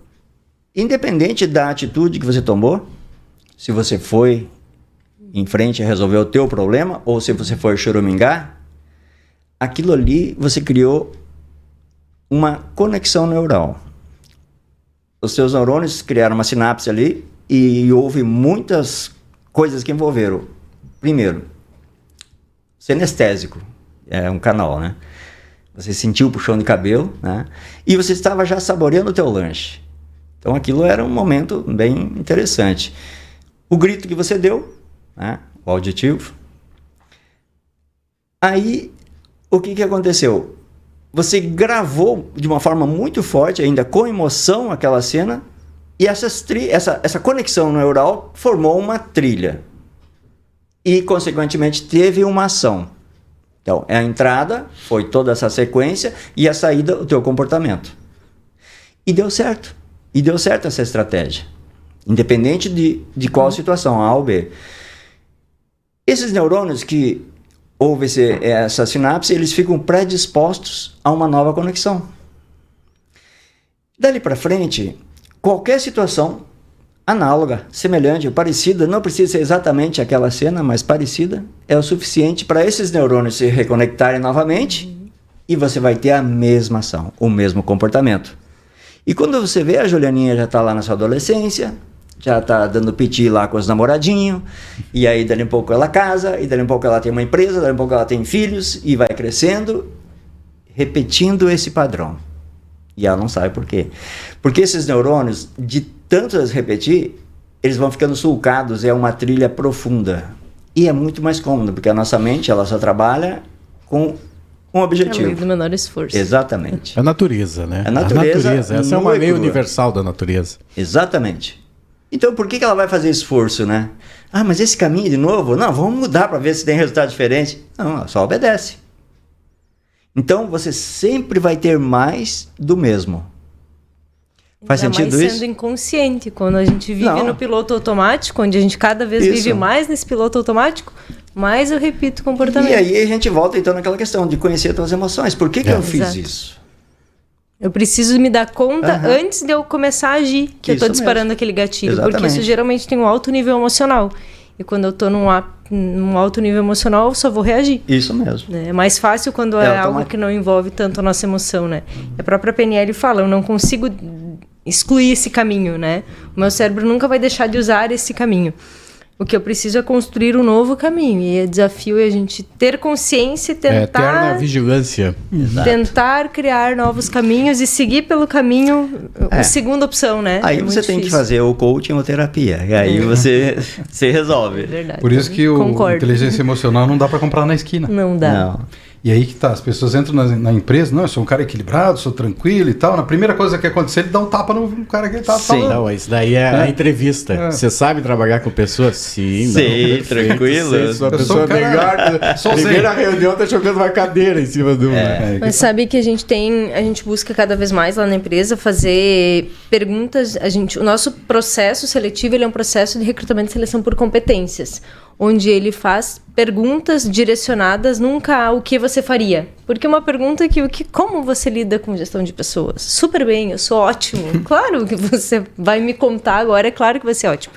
independente da atitude que você tomou, se você foi em frente a resolver o teu problema, ou se você for choramingar, aquilo ali você criou uma conexão neural. Os seus neurônios criaram uma sinapse ali e houve muitas coisas que envolveram. Primeiro, senestésico, é um canal, né? Você sentiu o puxão de cabelo, né? E você estava já saboreando o teu lanche. Então aquilo era um momento bem interessante. O grito que você deu, né? O auditivo. Aí, o que aconteceu? Você gravou de uma forma muito forte, ainda com emoção, aquela cena, e essa conexão neural formou uma trilha. E, consequentemente, teve uma ação. Então, a entrada foi toda essa sequência e a saída, o teu comportamento. E deu certo. E deu certo essa estratégia. Independente de qual situação, A ou B. Esses neurônios que houve essa sinapse, eles ficam predispostos a uma nova conexão. Dali para frente, qualquer situação análoga, semelhante, parecida, não precisa ser exatamente aquela cena, mas parecida, é o suficiente para esses neurônios se reconectarem novamente e você vai ter a mesma ação, o mesmo comportamento. E quando você vê, a Julianinha já está lá na sua adolescência, já está dando piti lá com os namoradinhos, e aí dali a pouco ela casa, e dali a pouco ela tem uma empresa, dali a pouco ela tem filhos, e vai crescendo, repetindo esse padrão. E ela não sabe por quê. Porque esses neurônios, de tantas repetir, eles vão ficando sulcados, é uma trilha profunda. E é muito mais cômodo, porque a nossa mente, ela só trabalha com um objetivo. É o do menor esforço. É Exatamente. a natureza, né? A natureza Essa é uma lei crua. universal da natureza. Exatamente. Então, por que ela vai fazer esforço, né? Ah, mas esse caminho de novo? Não, vamos mudar para ver se tem resultado diferente. Não, ela só obedece. Então, você sempre vai ter mais do mesmo. Faz sentido mais isso? sendo inconsciente, quando a gente vive Não. no piloto automático, onde a gente cada vez Isso. vive mais nesse piloto automático, mais eu repito o comportamento. E aí a gente volta então naquela questão de conhecer as tuas emoções. Por que eu fiz Exato. isso? Eu preciso me dar conta antes de eu começar a agir, que eu Isso tô disparando mesmo. aquele gatilho. Exatamente. Porque isso geralmente tem um alto nível emocional. E quando eu tô num alto nível emocional, eu só vou reagir. Isso mesmo. É mais fácil quando É é algo automático. que não envolve tanto a nossa emoção, né? A própria PNL fala, eu não consigo excluir esse caminho, né? O meu cérebro nunca vai deixar de usar esse caminho. O que eu preciso é construir um novo caminho. E o desafio é a gente ter consciência e É eterna tentar, vigilância. tentar criar novos caminhos e seguir pelo caminho, a segunda opção, né? Aí É você muito tem que difícil. fazer o coaching ou terapia. E aí você resolve. É verdade. Por isso que a Concordo. inteligência emocional não dá para comprar na esquina. Não dá. Não. E aí que tá, as pessoas entram na empresa, não, eu sou um cara equilibrado, sou tranquilo e tal. Na primeira coisa que acontecer, ele dá um tapa no cara que ele tá Sim. falando. Não, isso daí é a entrevista. Você sabe trabalhar com pessoas? Sim. Sim, perfeito, tranquilo. Sim, sou a Eu sou pessoa um cara- melhor. sou Primeira reunião tá jogando uma cadeira em cima do... Mas sabe que a gente busca cada vez mais lá na empresa fazer perguntas, o nosso processo seletivo, ele é um processo de recrutamento e seleção por competências, onde ele faz perguntas direcionadas nunca ao que você faria. Porque uma pergunta como você lida com gestão de pessoas? Super bem, eu sou ótimo. Claro que você vai me contar agora, é claro que vai ser ótimo.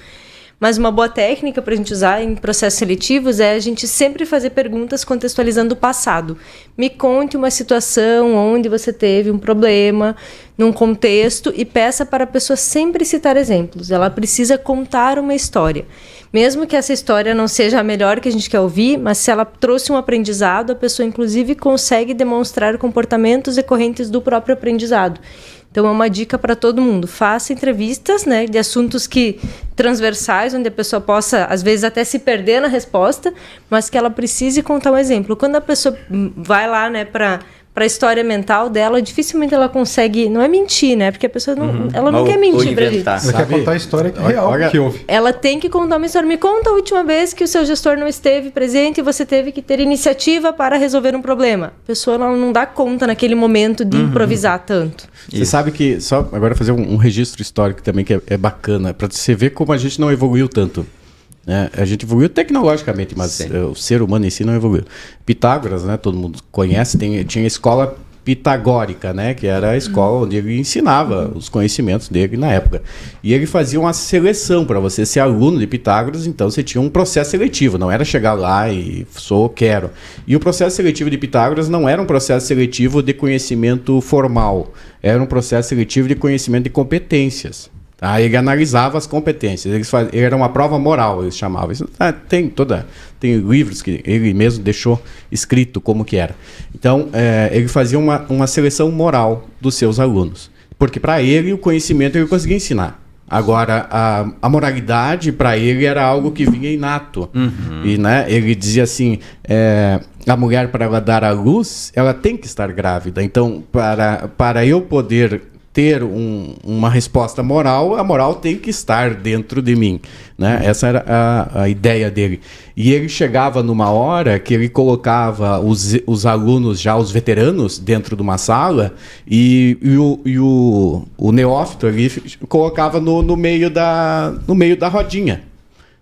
Mas uma boa técnica para a gente usar em processos seletivos é a gente sempre fazer perguntas contextualizando o passado. Me conte uma situação onde você teve um problema, num contexto, e peça para a pessoa sempre citar exemplos. Ela precisa contar uma história. Mesmo que essa história não seja a melhor que a gente quer ouvir, mas se ela trouxe um aprendizado, a pessoa inclusive consegue demonstrar comportamentos decorrentes do próprio aprendizado. Então, é uma dica para todo mundo. Faça entrevistas, né, de assuntos transversais, onde a pessoa possa, às vezes, até se perder na resposta, mas que ela precise contar um exemplo. Quando a pessoa vai lá, né, para a história mental dela, dificilmente ela consegue... Não é mentir, né? Porque a pessoa ela não quer mentir pra gente. inventar. Ela quer contar a história real que houve. Ela tem que contar uma história. Me conta a última vez que o seu gestor não esteve presente e você teve que ter iniciativa para resolver um problema. A pessoa não dá conta naquele momento de improvisar tanto. Você sabe que, só agora fazer um registro histórico também que é bacana, para você ver como a gente não evoluiu tanto. Né? A gente evoluiu tecnologicamente, mas o ser humano em si não evoluiu. Pitágoras, né, todo mundo conhece, tinha a escola pitagórica, né, que era a escola onde ele ensinava os conhecimentos dele na época. E ele fazia uma seleção para você ser aluno de Pitágoras, então você tinha um processo seletivo, não era chegar lá e quero. E o processo seletivo de Pitágoras não era um processo seletivo de conhecimento formal, era um processo seletivo de conhecimento de competências. Tá? Ele analisava as competências, era uma prova moral, eles chamavam. Isso, tem livros que ele mesmo deixou escrito como que era. Então, ele fazia uma seleção moral dos seus alunos, porque para ele o conhecimento ele conseguia ensinar. Agora, a moralidade para ele era algo que vinha inato. E, né, ele dizia assim, a mulher, para ela dar à luz, ela tem que estar grávida. Então, para eu poder ter uma resposta moral, a moral tem que estar dentro de mim, né? Essa era a ideia dele. E ele chegava numa hora que ele colocava os alunos, já os veteranos, dentro de uma sala e o neófito ali colocava no meio da rodinha,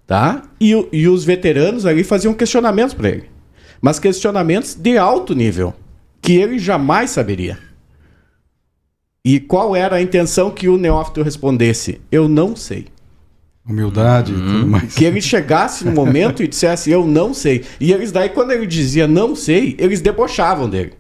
tá? E os veteranos ali faziam questionamentos para ele, mas questionamentos de alto nível, que ele jamais saberia. E qual era a intenção que o neófito respondesse? Eu não sei. Humildade e tudo mais. Que ele chegasse no momento e dissesse, eu não sei. E eles daí, quando ele dizia não sei, eles debochavam dele.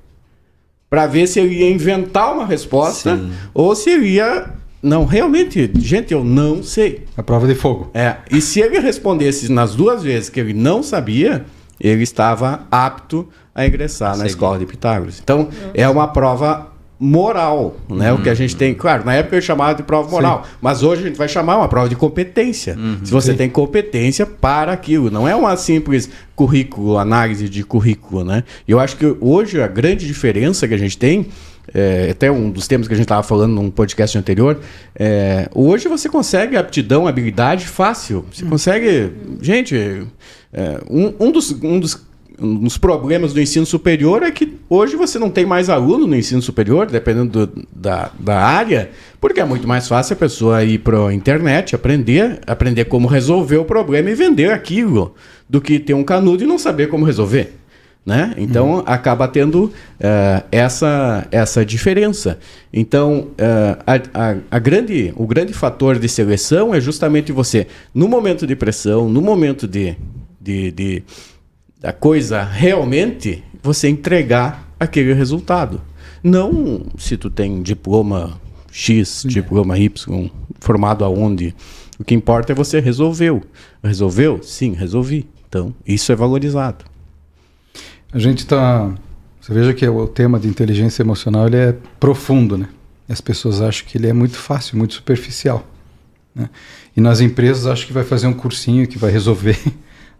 para ver se ele ia inventar uma resposta ou se ele ia... Não, realmente, gente, eu não sei. A prova de fogo. E se ele respondesse nas 2 vezes que ele não sabia, ele estava apto a ingressar na escola de Pitágoras. Então, é uma prova moral, né? O que a gente tem... Claro, na época eu chamava de prova moral, mas hoje a gente vai chamar uma prova de competência. Se você tem competência para aquilo. Não é uma simples currículo, análise de currículo, né? Eu acho que hoje a grande diferença que a gente tem... até um dos temas que a gente estava falando num podcast anterior, hoje você consegue aptidão, habilidade fácil. Você consegue... Gente, um dos problemas do ensino superior é que hoje você não tem mais aluno no ensino superior, dependendo da área, porque é muito mais fácil a pessoa ir para a internet, aprender como resolver o problema e vender aquilo, do que ter um canudo e não saber como resolver. Né? Então, acaba tendo essa diferença. Então, o grande fator de seleção é justamente você, no momento de pressão, no momento da coisa realmente, você entregar aquele resultado. Não se tu tem diploma X, diploma Y, formado aonde. O que importa é você resolveu. Resolveu? Sim, resolvi. Então, isso é valorizado. A gente está... Você veja que o tema de inteligência emocional ele é profundo, né? E as pessoas acham que ele é muito fácil, muito superficial, né? E nas empresas acham que vai fazer um cursinho que vai resolver,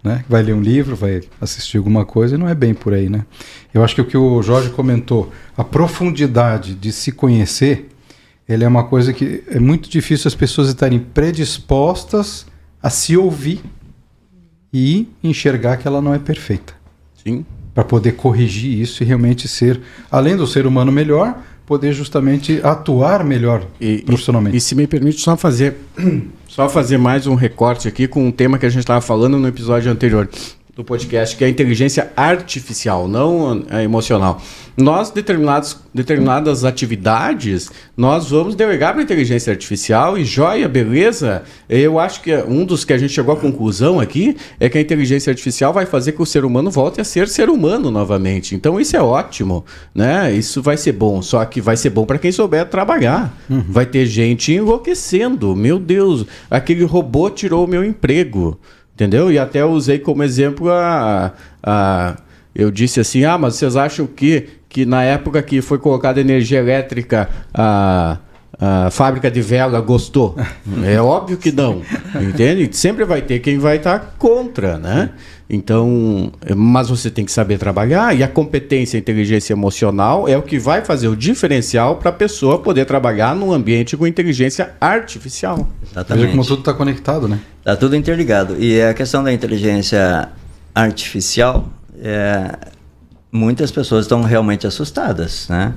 né? Vai ler um livro, vai assistir alguma coisa, e não é bem por aí, né? Eu acho que o que o Jorge comentou, a profundidade de se conhecer, ele é uma coisa que é muito difícil as pessoas estarem predispostas a se ouvir e enxergar que ela não é perfeita. Sim. Para poder corrigir isso e realmente ser, além do ser humano melhor, poder justamente atuar melhor profissionalmente. E se me permite só fazer mais um recorte aqui com um tema que a gente estava falando no episódio anterior do podcast, que é a inteligência artificial, não a emocional. Nós, determinadas atividades, nós vamos delegar para a inteligência artificial e joia, beleza. Eu acho que um dos que a gente chegou à conclusão aqui é que a inteligência artificial vai fazer que o ser humano volte a ser humano novamente. Então isso é ótimo, né? Isso vai ser bom, só que vai ser bom para quem souber trabalhar. Vai ter gente enlouquecendo. Meu Deus, aquele robô tirou o meu emprego. Entendeu? E até eu usei como exemplo eu disse assim, mas vocês acham que na época que foi colocada energia elétrica, a fábrica de vela gostou? É óbvio que não, entende? Sempre vai ter quem vai estar contra, né? Então, mas você tem que saber trabalhar, e a competência e a inteligência emocional é o que vai fazer o diferencial para a pessoa poder trabalhar num ambiente com inteligência artificial. Exatamente. Veja como tudo está conectado, né? Está tudo interligado. E a questão da inteligência artificial, muitas pessoas estão realmente assustadas, né?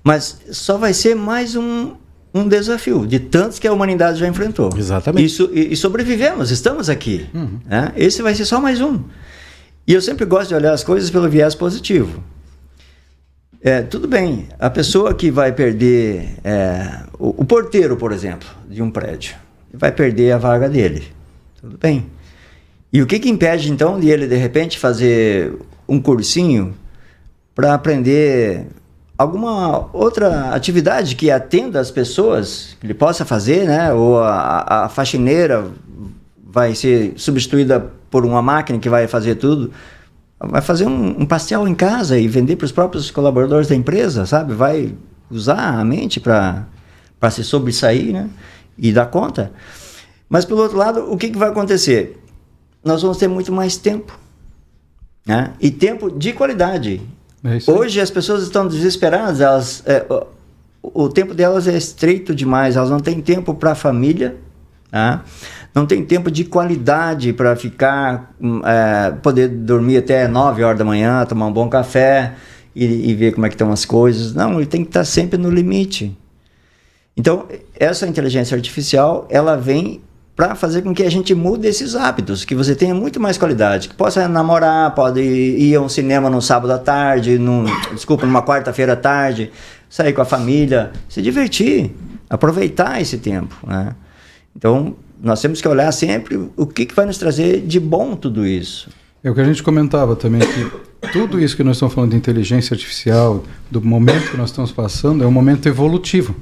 Mas só vai ser mais um desafio de tantos que a humanidade já enfrentou. Exatamente. E sobrevivemos, estamos aqui. Né? Esse vai ser só mais um. E eu sempre gosto de olhar as coisas pelo viés positivo. Tudo bem, a pessoa que vai perder... o porteiro, por exemplo, de um prédio, vai perder a vaga dele. Tudo bem. E o que impede, então, de ele, de repente, fazer um cursinho para aprender alguma outra atividade que atenda as pessoas, que ele possa fazer, né? Ou a faxineira vai ser substituída por uma máquina que vai fazer tudo. Vai fazer um pastel em casa e vender para os próprios colaboradores da empresa, sabe? Vai usar a mente para se sobressair, né? E dar conta. Mas, pelo outro lado, o que vai acontecer? Nós vamos ter muito mais tempo, né? E tempo de qualidade. Hoje as pessoas estão desesperadas, o tempo delas é estreito demais, elas não têm tempo para a família, tá? Não tem tempo de qualidade para ficar, poder dormir até 9 horas da manhã, tomar um bom café e ver como é que estão as coisas. Não, ele tem que estar sempre no limite. Então, essa inteligência artificial, ela vem para fazer com que a gente mude esses hábitos, que você tenha muito mais qualidade, que possa namorar, pode ir a um cinema no sábado à tarde, numa quarta-feira à tarde, sair com a família, se divertir, aproveitar esse tempo, né? Então, nós temos que olhar sempre o que vai nos trazer de bom tudo isso. É o que a gente comentava também, que tudo isso que nós estamos falando de inteligência artificial, do momento que nós estamos passando, é um momento evolutivo.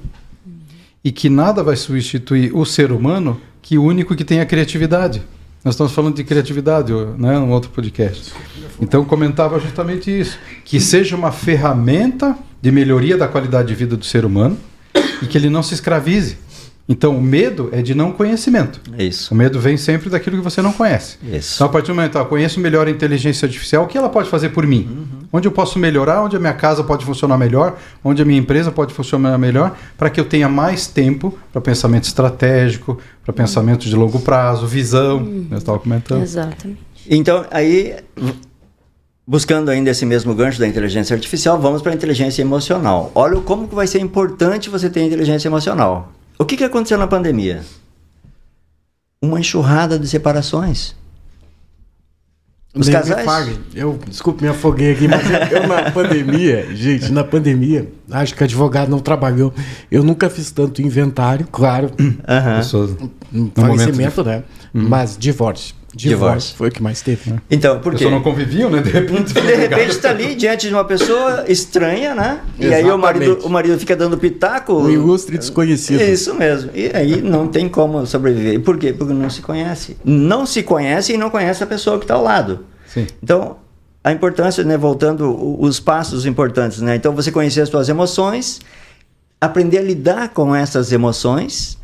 E que nada vai substituir o ser humano, que o único que tem a criatividade. Nós estamos falando de criatividade, né, num outro podcast. Então, comentava justamente isso. Que seja uma ferramenta de melhoria da qualidade de vida do ser humano e que ele não se escravize. Então, o medo é de não conhecimento. Isso. O medo vem sempre daquilo que você não conhece. Isso. Então, a partir do momento que eu conheço melhor a inteligência artificial, o que ela pode fazer por mim? Onde eu posso melhorar, onde a minha casa pode funcionar melhor, onde a minha empresa pode funcionar melhor, para que eu tenha mais tempo para pensamento estratégico, para pensamento de longo prazo, visão, eu estava comentando. Exatamente. Então, aí, buscando ainda esse mesmo gancho da inteligência artificial, vamos para a inteligência emocional. Olha como que vai ser importante você ter inteligência emocional. O que aconteceu na pandemia? Uma enxurrada de separações. Os Nem casais... me pague. Desculpe, me afoguei aqui, mas eu na pandemia, gente, acho que advogado não trabalhou. Eu nunca fiz tanto inventário, claro, falecimento, né? Mas divórcio foi o que mais teve, né? Então, por quê? Pessoas não conviviam, né? De repente está ali diante de uma pessoa estranha, né? E aí o marido fica dando pitaco. O ilustre desconhecido. Isso mesmo. E aí não tem como sobreviver. Por quê? Porque não se conhece. Não se conhece e não conhece a pessoa que está ao lado. Sim. Então, a importância, né? Voltando, os passos importantes, né? Então, você conhecer as suas emoções, aprender a lidar com essas emoções.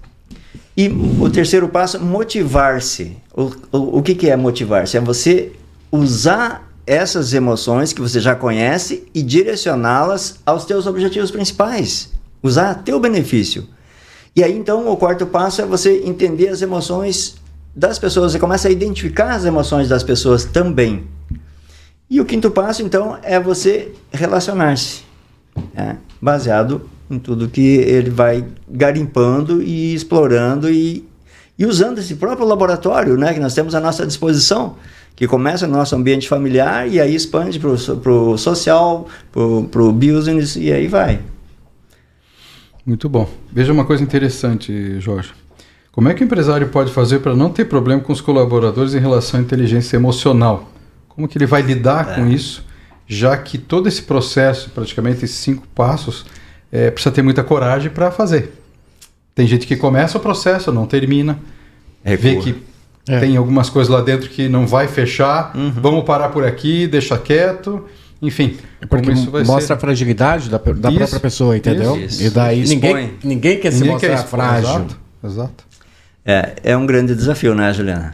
E o terceiro passo, motivar-se. O que é motivar-se? É você usar essas emoções que você já conhece e direcioná-las aos teus objetivos principais. Usar a teu benefício. E aí, então, o quarto passo é você entender as emoções das pessoas. Você começa a identificar as emoções das pessoas também. E o quinto passo, então, é você relacionar-se. Baseado em tudo que ele vai garimpando e explorando e usando esse próprio laboratório, né, que nós temos à nossa disposição, que começa no nosso ambiente familiar e aí expande para o social, para o business e aí vai. Muito bom. Veja uma coisa interessante, Jorge. Como é que o empresário pode fazer para não ter problema com os colaboradores em relação à inteligência emocional? Como que ele vai lidar com isso, já que todo esse processo, praticamente esses 5 passos, precisa ter muita coragem para fazer. Tem gente que começa o processo, não termina, vê que tem algumas coisas lá dentro que não vai fechar, vamos parar por aqui, deixa quieto, enfim. Porque isso vai mostra a fragilidade da própria pessoa, entendeu? Isso. E daí ninguém quer se mostrar frágil. Exato. É um grande desafio, né, Juliana?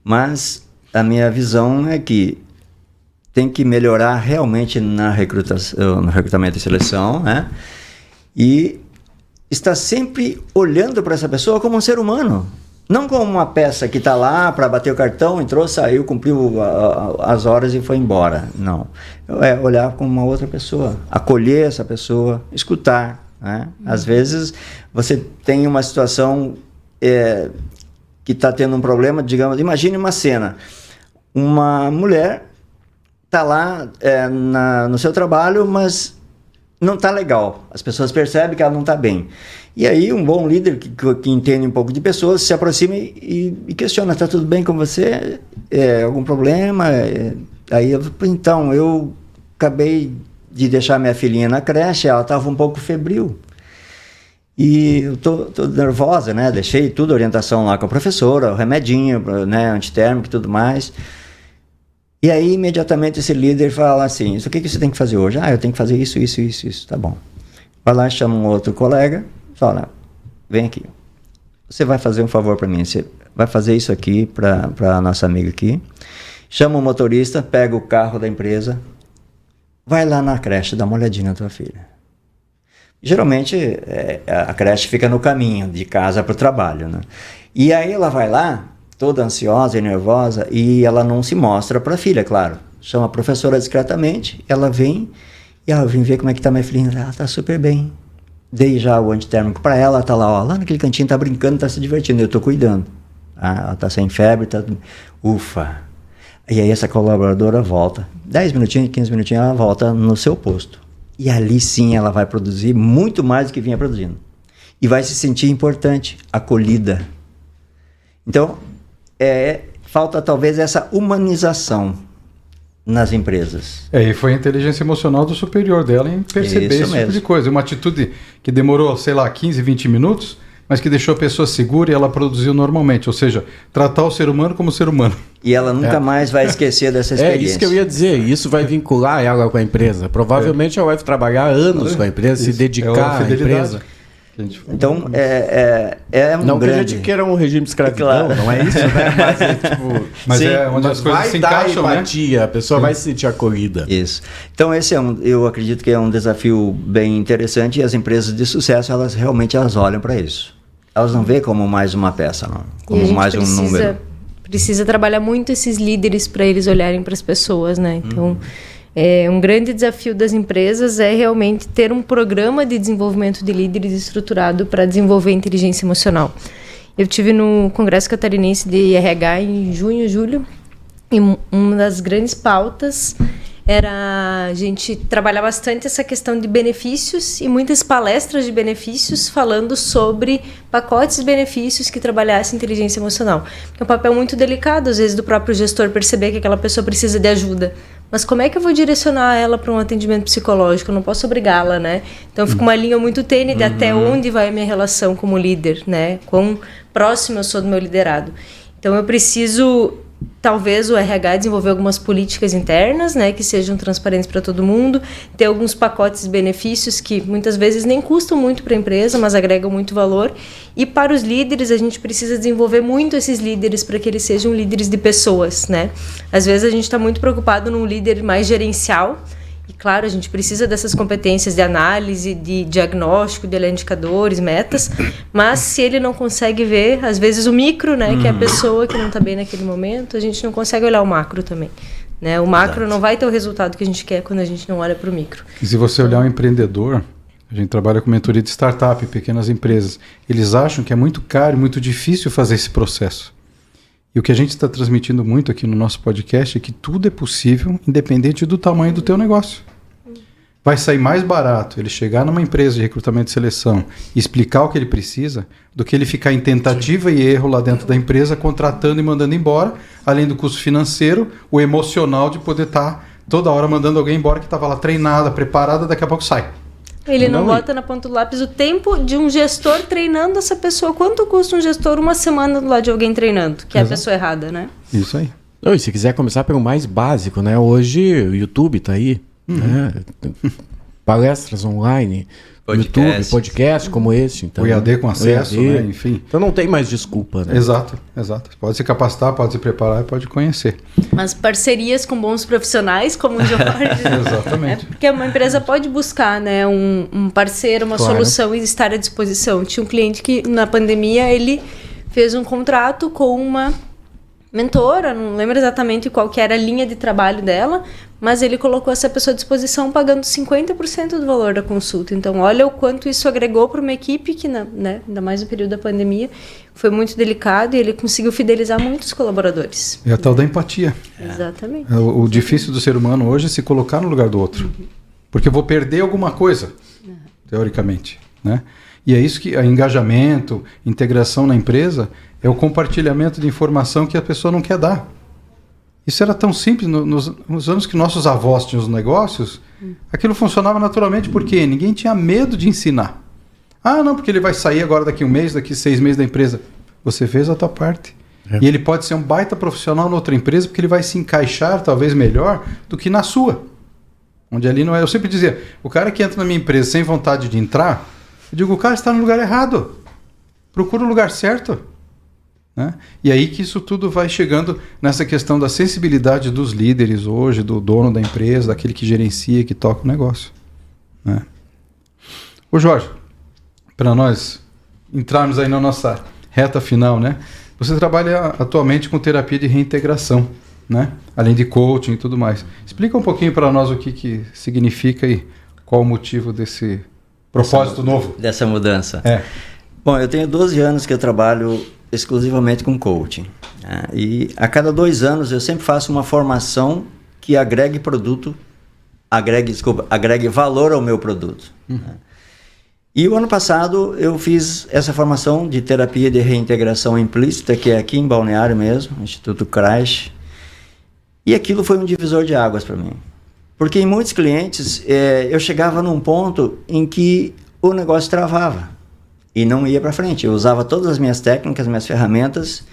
Mas a minha visão é que tem que melhorar realmente no recrutamento e seleção, né? E está sempre olhando para essa pessoa como um ser humano. Não como uma peça que está lá para bater o cartão, entrou, saiu, cumpriu as horas e foi embora. Não. É olhar como uma outra pessoa, acolher essa pessoa, escutar, né? Às vezes você tem uma situação que está tendo um problema, digamos, imagine uma cena. Uma mulher está lá no seu trabalho, mas não está legal. As pessoas percebem que ela não está bem. E aí um bom líder que entende um pouco de pessoas se aproxima e questiona, está tudo bem com você? Algum problema? Aí então, eu acabei de deixar minha filhinha na creche, ela estava um pouco febril. E eu tô nervosa, né? Deixei tudo, orientação lá com a professora, o remedinho, né? Antitérmico e tudo mais. E aí, imediatamente, esse líder fala assim, o que você tem que fazer hoje? Eu tenho que fazer isso, tá bom. Vai lá, chama um outro colega, fala, vem aqui. Você vai fazer um favor para mim, você vai fazer isso aqui para a nossa amiga aqui. Chama o motorista, pega o carro da empresa, vai lá na creche, dá uma olhadinha na tua filha. Geralmente, a creche fica no caminho, de casa para o trabalho, né? E aí ela vai lá, toda ansiosa e nervosa, e ela não se mostra para a filha, claro. Chama a professora discretamente, ela vem, e ela vem ver como é que tá minha filhinha. Ela tá super bem. Dei já o antitérmico para ela, tá lá, ó, lá naquele cantinho, tá brincando, tá se divertindo, eu tô cuidando. Ela tá sem febre, tá... Ufa! E aí essa colaboradora volta. 10 minutinhos, 15 minutinhos, ela volta no seu posto. E ali sim ela vai produzir muito mais do que vinha produzindo. E vai se sentir importante, acolhida. Então, falta talvez essa humanização. nas empresas. E foi a inteligência emocional do superior dela em perceber esse tipo de coisa. Uma atitude que demorou, sei lá, 15, 20 minutos, mas que deixou a pessoa segura e ela produziu normalmente. Ou seja, tratar o ser humano como ser humano. E ela nunca mais vai esquecer dessa experiência. É isso que eu ia dizer. Isso vai vincular ela com a empresa. Provavelmente ela vai trabalhar anos com a empresa, se dedicar à empresa. Então, um não grande... que a gente queira um regime de escravidão, não é isso, né? Mas é tipo... Mas é onde as coisas se encaixam, vai dar empatia, né? A pessoa vai se sentir acolhida. Isso. Então, esse eu acredito que é um desafio bem interessante, e as empresas de sucesso, elas realmente olham para isso. Elas não veem como mais uma peça, não, como mais um número. Precisa trabalhar muito esses líderes para eles olharem para as pessoas, né? Então... um grande desafio das empresas é realmente ter um programa de desenvolvimento de líderes estruturado para desenvolver a inteligência emocional. Eu tive no Congresso Catarinense de RH em junho, julho, e uma das grandes pautas era a gente trabalhar bastante essa questão de benefícios e muitas palestras de benefícios falando sobre pacotes de benefícios que trabalhassem inteligência emocional. É um papel muito delicado, às vezes, do próprio gestor perceber que aquela pessoa precisa de ajuda. Mas como é que eu vou direcionar ela para um atendimento psicológico? Eu não posso obrigá-la, né? Então fica uma linha muito tênue de até onde vai a minha relação como líder, né? Quão próximo eu sou do meu liderado. Então eu preciso, talvez, o RH desenvolver algumas políticas internas, né? Que sejam transparentes para todo mundo, ter alguns pacotes de benefícios que muitas vezes nem custam muito para a empresa, mas agregam muito valor. E para os líderes, a gente precisa desenvolver muito esses líderes para que eles sejam líderes de pessoas, né? Às vezes a gente está muito preocupado num líder mais gerencial, e claro, a gente precisa dessas competências de análise, de diagnóstico, de olhar indicadores, metas, mas se ele não consegue ver, às vezes, o micro, né, que é a pessoa que não está bem naquele momento, a gente não consegue olhar o macro também. Né? O macro não vai ter o resultado que a gente quer quando a gente não olha para o micro. E se você olhar um empreendedor, a gente trabalha com mentoria de startup, pequenas empresas, eles acham que é muito caro e muito difícil fazer esse processo. E o que a gente está transmitindo muito aqui no nosso podcast é que tudo é possível, independente do tamanho do teu negócio. Vai sair mais barato ele chegar numa empresa de recrutamento e seleção e explicar o que ele precisa, do que ele ficar em tentativa e erro lá dentro da empresa, contratando e mandando embora, além do custo financeiro, o emocional de poder estar toda hora mandando alguém embora que estava lá treinada, preparada, daqui a pouco sai. Ele não bota na ponta do lápis o tempo de um gestor treinando essa pessoa. Quanto custa um gestor uma semana do lado de alguém treinando? Que é a pessoa errada, né? Isso aí. E se quiser começar pelo mais básico, né? Hoje o YouTube tá aí, né? Palestras online, YouTube, podcast como esse. Então, o EAD com acesso, né? Enfim. Então não tem mais desculpa, né? Exato. Pode se capacitar, pode se preparar e pode conhecer. Mas parcerias com bons profissionais, como o Jorge. Exatamente. Porque uma empresa pode buscar, né, um parceiro, uma solução e estar à disposição. Tinha um cliente que, na pandemia, ele fez um contrato com uma mentora, não lembro exatamente qual que era a linha de trabalho dela, mas ele colocou essa pessoa à disposição pagando 50% do valor da consulta. Então, olha o quanto isso agregou para uma equipe que, né, ainda mais no período da pandemia, foi muito delicado e ele conseguiu fidelizar muitos colaboradores. É a tal da empatia. Exatamente. O difícil do ser humano hoje é se colocar no lugar do outro. Porque eu vou perder alguma coisa, teoricamente, né? E é isso que o engajamento, integração na empresa, é o compartilhamento de informação que a pessoa não quer dar. Isso era tão simples nos anos que nossos avós tinham os negócios, aquilo funcionava naturalmente porque ninguém tinha medo de ensinar. Ah, não, porque ele vai sair agora daqui um mês, daqui 6 meses da empresa. Você fez a tua parte. E ele pode ser um baita profissional na outra empresa porque ele vai se encaixar talvez melhor do que na sua. Onde ali não é. Eu sempre dizia, o cara que entra na minha empresa sem vontade de entrar, eu digo, o cara está no lugar errado. Procura o lugar certo. Né? E aí que isso tudo vai chegando nessa questão da sensibilidade dos líderes hoje, do dono da empresa, daquele que gerencia, que toca o negócio. Né? Ô Jorge, para nós entrarmos aí na nossa reta final, né? Você trabalha atualmente com terapia de reintegração, né? Além de coaching e tudo mais. Explica um pouquinho para nós o que significa e qual o motivo desse propósito novo. Dessa mudança. É. Bom, eu tenho 12 anos que eu trabalho exclusivamente com coaching. Né? E a cada 2 anos eu sempre faço uma formação que agregue valor ao meu produto. Né? E o ano passado eu fiz essa formação de terapia de reintegração implícita, que é aqui em Balneário mesmo, Instituto Crash. E aquilo foi um divisor de águas para mim. Porque em muitos clientes, eu chegava num ponto em que o negócio travava e não ia para frente. Eu usava todas as minhas técnicas, minhas ferramentas,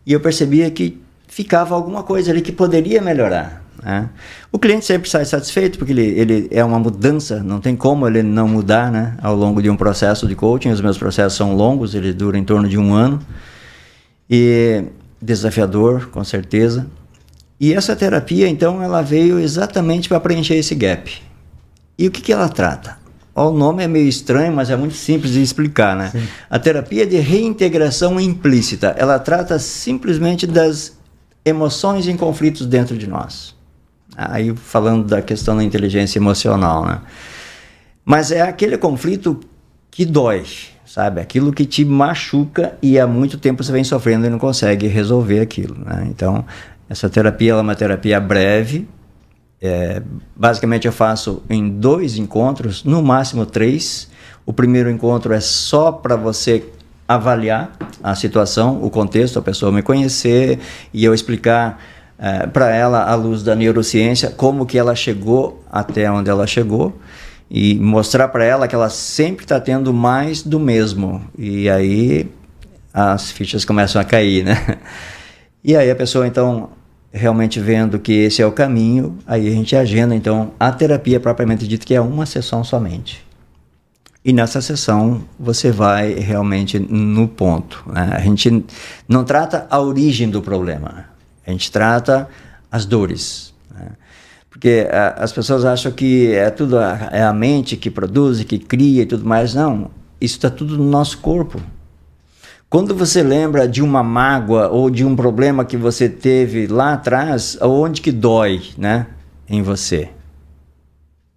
e eu percebia que ficava alguma coisa ali que poderia melhorar, né? O cliente sempre sai satisfeito, porque ele é uma mudança, não tem como ele não mudar, né? Ao longo de um processo de coaching. Os meus processos são longos, eles duram em torno de 1 ano, e desafiador, com certeza. E essa terapia, então, ela veio exatamente para preencher esse gap. E o que ela trata? O nome é meio estranho, mas é muito simples de explicar, né? Sim. A terapia de reintegração implícita, ela trata simplesmente das emoções em conflitos dentro de nós. Aí falando da questão da inteligência emocional, né? Mas é aquele conflito que dói, sabe? Aquilo que te machuca e há muito tempo você vem sofrendo e não consegue resolver aquilo, né? Então, essa terapia ela é uma terapia breve. Basicamente eu faço em 2 encontros, no máximo 3. O primeiro encontro é só para você avaliar a situação, o contexto, a pessoa me conhecer e eu explicar para ela, à luz da neurociência, como que ela chegou até onde ela chegou e mostrar para ela que ela sempre está tendo mais do mesmo. E aí as fichas começam a cair, né? E aí a pessoa, então, realmente vendo que esse é o caminho, aí a gente agenda, então, a terapia propriamente dita, que é uma sessão somente. E nessa sessão você vai realmente no ponto, né? A gente não trata a origem do problema, a gente trata as dores, né? Porque as pessoas acham que é a mente que produz, que cria e tudo mais. Não, isso está tudo no nosso corpo. Quando você lembra de uma mágoa ou de um problema que você teve lá atrás, onde que dói, né, em você?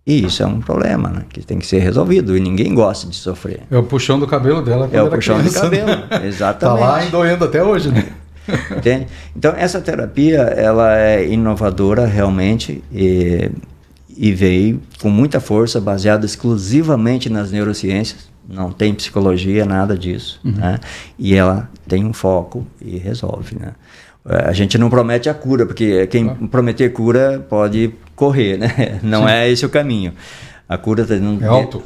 E isso é um problema, né, que tem que ser resolvido, e ninguém gosta de sofrer. É o puxão do cabelo dela. É o puxão do cabelo, exatamente. Tá lá doendo até hoje, né? Entende? Então, essa terapia, ela é inovadora realmente, e veio com muita força, baseada exclusivamente nas neurociências. Não tem psicologia, nada disso, né? E ela tem um foco e resolve, né? A gente não promete a cura, porque quem prometer cura pode correr, né? Não é esse o caminho. A cura está dentro,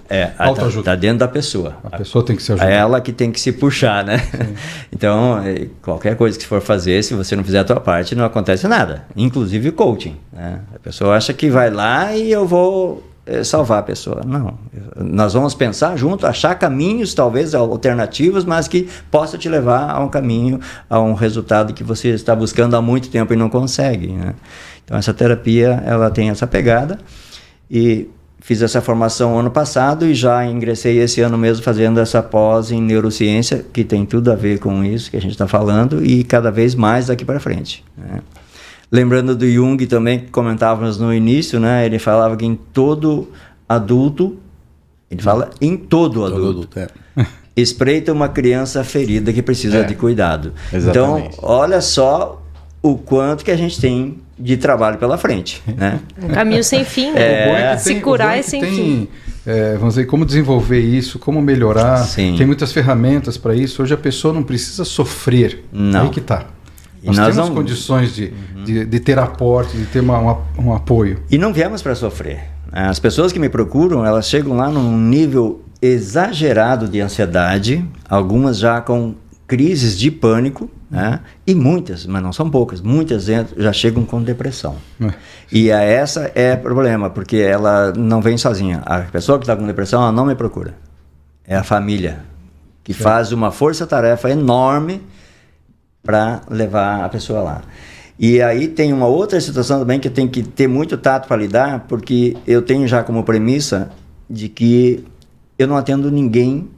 tá dentro da pessoa. A pessoa tem que se ajudar. É ela que tem que se puxar, né? Sim. Então, qualquer coisa que for fazer, se você não fizer a tua parte, não acontece nada. Inclusive coaching, né? A pessoa acha que vai lá e eu vou salvar a pessoa. Não. Nós vamos pensar junto, achar caminhos, talvez alternativos, mas que possa te levar a um caminho, a um resultado que você está buscando há muito tempo e não consegue, né? Então, essa terapia, ela tem essa pegada, e fiz essa formação ano passado e já ingressei esse ano mesmo fazendo essa pós em neurociência, que tem tudo a ver com isso que a gente está falando, e cada vez mais daqui para frente, né? Lembrando do Jung também, que comentávamos no início, né? Ele falava que em todo adulto, ele fala em todo adulto, espreita uma criança ferida que precisa de cuidado. Exatamente. Então, olha só o quanto que a gente tem de trabalho pela frente, né? Um caminho sem fim, né? Se curar é sem fim. Vamos dizer, como desenvolver isso, como melhorar. Sim. Tem muitas ferramentas para isso. Hoje a pessoa não precisa sofrer. Não. Aí que tá. Nós temos condições de ter aporte, de ter um apoio. E não viemos para sofrer. As pessoas que me procuram, elas chegam lá num nível exagerado de ansiedade, algumas já com crises de pânico, né? E muitas, mas não são poucas, muitas já chegam com depressão. E essa é o problema, porque ela não vem sozinha. A pessoa que está com depressão, ela não me procura. É a família que faz uma força-tarefa enorme para levar a pessoa lá. E aí tem uma outra situação também que eu tenho que ter muito tato para lidar, porque eu tenho já como premissa de que eu não atendo ninguém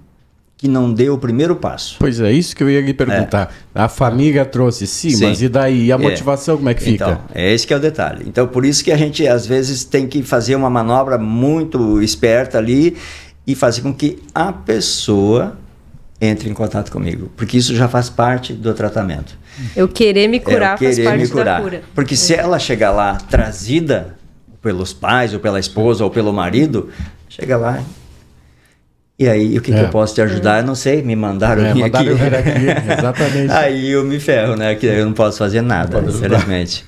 que não dê o primeiro passo. Pois é, isso que eu ia lhe perguntar. A família trouxe, sim, mas e daí? E a motivação, como é que fica? Então, esse que é o detalhe. Então, por isso que a gente, às vezes, tem que fazer uma manobra muito esperta ali e fazer com que a pessoa entre em contato comigo, porque isso já faz parte do tratamento. Eu querer me curar faz parte da cura. Porque se ela chegar lá trazida pelos pais, ou pela esposa, ou pelo marido, chega lá... E aí, o que eu posso te ajudar? Eu não sei, me mandaram vir aqui. Exatamente. Aí eu me ferro, né? Que eu não posso fazer nada, infelizmente.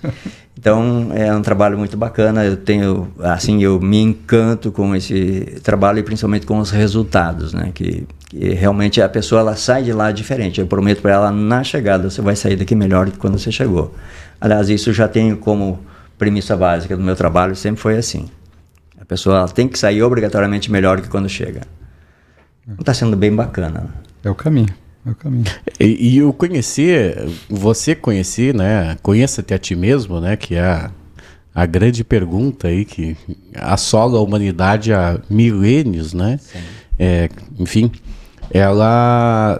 Então, é um trabalho muito bacana. Eu me encanto com esse trabalho e principalmente com os resultados, né? Que realmente a pessoa ela sai de lá diferente. Eu prometo para ela, na chegada, você vai sair daqui melhor do que quando você chegou. Aliás, isso já tenho como premissa básica do meu trabalho, sempre foi assim. A pessoa ela tem que sair obrigatoriamente melhor do que quando chega. Está sendo bem bacana. É o caminho. E eu você conhecer, né? Conheça-te a ti mesmo, né? Que é a grande pergunta aí que assola a humanidade há milênios, né? Enfim, ela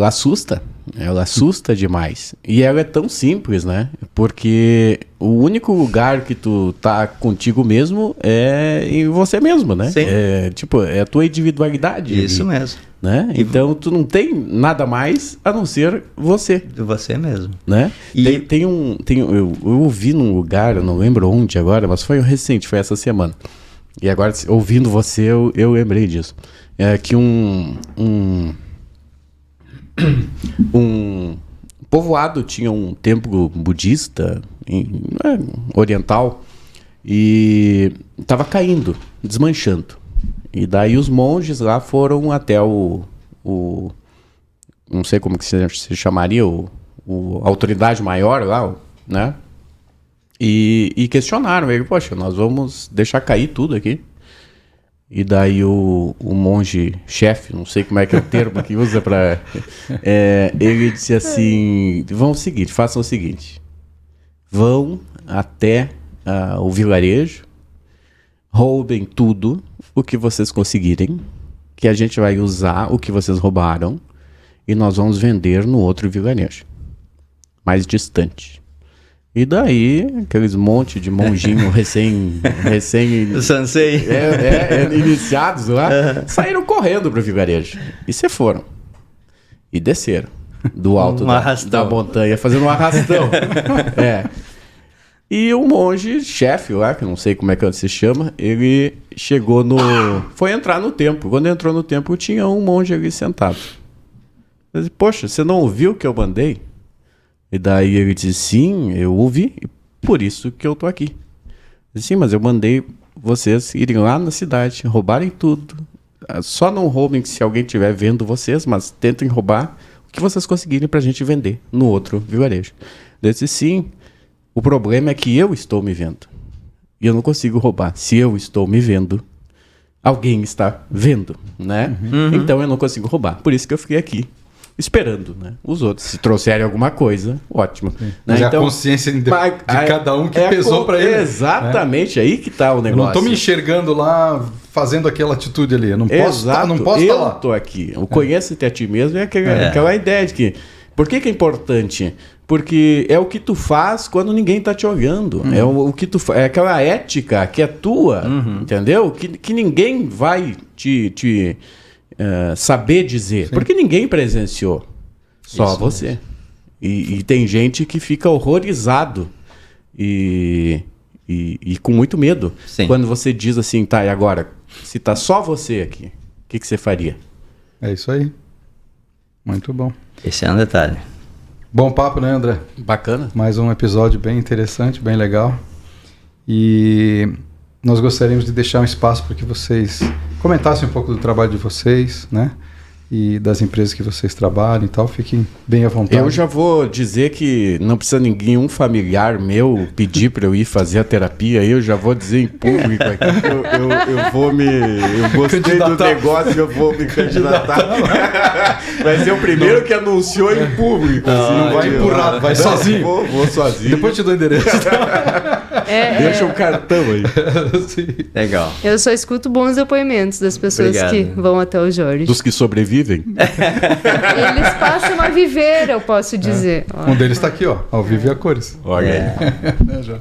assusta. Ela assusta demais. E ela é tão simples, né? Porque o único lugar que tu tá contigo mesmo é em você mesmo, né? Sim. É a tua individualidade. Isso mesmo. Né? Então tu não tem nada mais a não ser você. De você mesmo. Né? E Eu ouvi num lugar, eu não lembro onde agora, mas foi recente, foi essa semana. E agora, ouvindo você, eu lembrei disso. É que um povoado tinha um templo budista oriental e estava caindo, desmanchando. E daí os monges lá foram até não sei como que se chamaria, a autoridade maior lá, né? E questionaram ele, poxa, nós vamos deixar cair tudo aqui. E daí o monge chefe, não sei como é que é o termo que usa para... ele disse assim, façam o seguinte, vão até o vilarejo, roubem tudo o que vocês conseguirem, que a gente vai usar o que vocês roubaram e nós vamos vender no outro vilarejo, mais distante. E daí, aqueles monte de monjinho recém Sansei. Iniciados lá, saíram correndo pro vilarejo. E se foram. E desceram do alto da montanha, fazendo um arrastão. E o monge chefe lá, que eu não sei como é que se chama, ele chegou foi entrar no templo. Quando entrou no templo, tinha um monge ali sentado. Ele disse, poxa, você não ouviu o que eu mandei? E daí ele disse, sim, eu ouvi, por isso que eu tô aqui. Eu disse, sim, mas eu mandei vocês irem lá na cidade, roubarem tudo. Só não roubem se alguém estiver vendo vocês, mas tentem roubar o que vocês conseguirem pra gente vender no outro vilarejo. Eu disse, sim, o problema é que eu estou me vendo. E eu não consigo roubar. Se eu estou me vendo, alguém está vendo, né? Uhum. Então eu não consigo roubar. Por isso que eu fiquei aqui, esperando, né? Os outros, se trouxerem alguma coisa, ótimo. Né? Mas então, a consciência de cada um que pesou para ele. Exatamente, aí que tá o negócio. Eu não estou me enxergando lá, fazendo aquela atitude ali. Eu não posso estar lá. Eu estou aqui. O conhece-te a ti mesmo é aquela ideia de que... Por que é importante? Porque é o que tu faz quando ninguém está te olhando. É o que tu é aquela ética que é tua, entendeu? Que ninguém vai te saber dizer. Sim. Porque ninguém presenciou. Só isso você. E tem gente que fica horrorizado e com muito medo. Sim. Quando você diz assim, tá, e agora? Se tá só você aqui, o que você faria? É isso aí. Muito bom. Esse é um detalhe. Bom papo, né, André? Bacana. Mais um episódio bem interessante, bem legal. E nós gostaríamos de deixar um espaço para que vocês comentassem um pouco do trabalho de vocês, né? E das empresas que vocês trabalham e tal. Fiquem bem à vontade. Eu já vou dizer que não precisa nenhum familiar meu pedir para eu ir fazer a terapia. Eu já vou dizer em público aqui. Eu gostei do negócio, eu vou me candidatar. Vai ser o primeiro que anunciou em público. Não vai empurrar, vai sozinho. Vou sozinho. Depois te dou o endereço. Deixa um cartão aí. Sim. Legal. Eu só escuto bons depoimentos das pessoas que vão até o Jorge. Dos que sobrevivem? Eles passam a viver, eu posso dizer. Um deles está aqui, ó, ao vivo e a cores. Olha aí.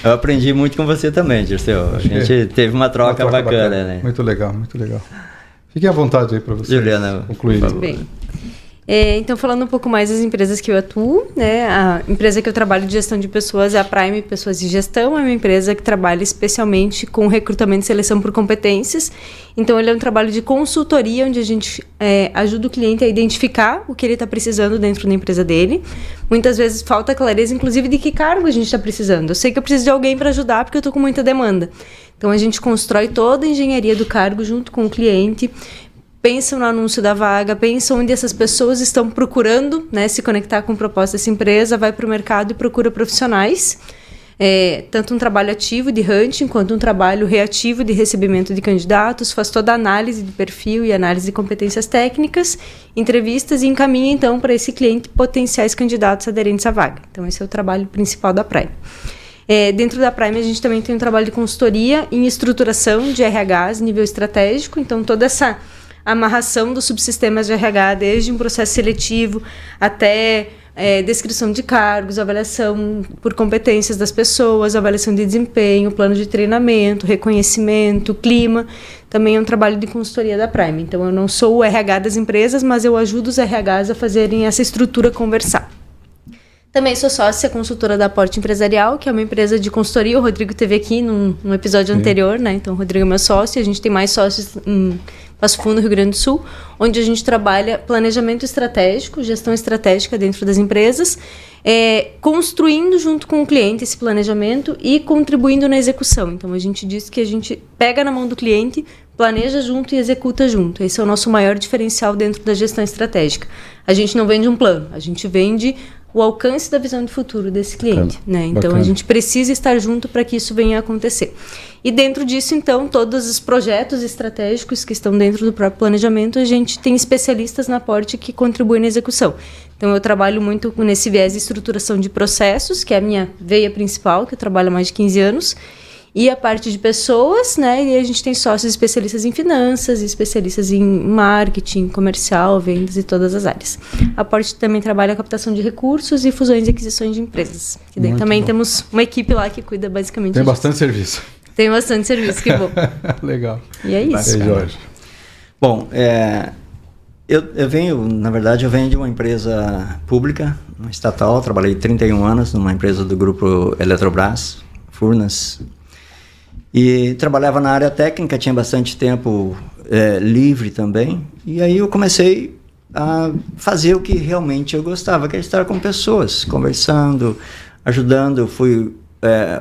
Eu aprendi muito com você também, Dirceu. A gente teve uma troca bacana, né? Muito legal, muito legal. Fiquem à vontade aí para vocês. Juliana, concluir. Muito bem. Então, falando um pouco mais das empresas que eu atuo, né? A empresa que eu trabalho de gestão de pessoas é a Prime Pessoas de Gestão, é uma empresa que trabalha especialmente com recrutamento e seleção por competências. Então, ele é um trabalho de consultoria, onde a gente ajuda o cliente a identificar o que ele está precisando dentro da empresa dele. Muitas vezes falta clareza, inclusive, de que cargo a gente está precisando. Eu sei que eu preciso de alguém para ajudar, porque eu estou com muita demanda. Então, a gente constrói toda a engenharia do cargo junto com o cliente, pensa no anúncio da vaga, pensa onde essas pessoas estão procurando, né, se conectar com o propósito dessa empresa, vai para o mercado e procura profissionais. Tanto um trabalho ativo de hunting, quanto um trabalho reativo de recebimento de candidatos, faz toda a análise de perfil e análise de competências técnicas, entrevistas e encaminha, então, para esse cliente potenciais candidatos aderentes à vaga. Então, esse é o trabalho principal da Prime. Dentro da Prime, a gente também tem um trabalho de consultoria em estruturação de RHs, nível estratégico. Então, toda essa amarração dos subsistemas de RH, desde um processo seletivo até descrição de cargos, avaliação por competências das pessoas, avaliação de desempenho, plano de treinamento, reconhecimento, clima. Também é um trabalho de consultoria da Prime. Então, eu não sou o RH das empresas, mas eu ajudo os RHs a fazerem essa estrutura conversar. Também sou sócia consultora da Aporte Empresarial, que é uma empresa de consultoria. O Rodrigo teve aqui num episódio anterior, né? Então, o Rodrigo é meu sócio. A gente tem mais sócios em Passo Fundo, Rio Grande do Sul, onde a gente trabalha planejamento estratégico, gestão estratégica dentro das empresas, construindo junto com o cliente esse planejamento e contribuindo na execução. Então, a gente diz que a gente pega na mão do cliente, planeja junto e executa junto. Esse é o nosso maior diferencial dentro da gestão estratégica. A gente não vende um plano, a gente vende o alcance da visão de futuro desse cliente, né? Então, a gente precisa estar junto para que isso venha a acontecer. E dentro disso, então, todos os projetos estratégicos que estão dentro do próprio planejamento, a gente tem especialistas na Aporte que contribuem na execução. Então, eu trabalho muito nesse viés de estruturação de processos, que é a minha veia principal, que eu trabalho há mais de 15 anos, e a parte de pessoas, né? E a gente tem sócios especialistas em finanças, especialistas em marketing, comercial, vendas e todas as áreas. A Aporte também trabalha a captação de recursos e fusões e aquisições de empresas. Que daí também temos uma equipe lá que cuida basicamente Tem disso. bastante serviço. Tem bastante serviço, que bom. Legal. E é isso. E aí, Jorge? Bom, eu venho de uma empresa pública, uma estatal. Trabalhei 31 anos numa empresa do grupo Eletrobras, Furnas. E trabalhava na área técnica, tinha bastante tempo livre também. E aí eu comecei a fazer o que realmente eu gostava, que é estar com pessoas, conversando, ajudando. Fui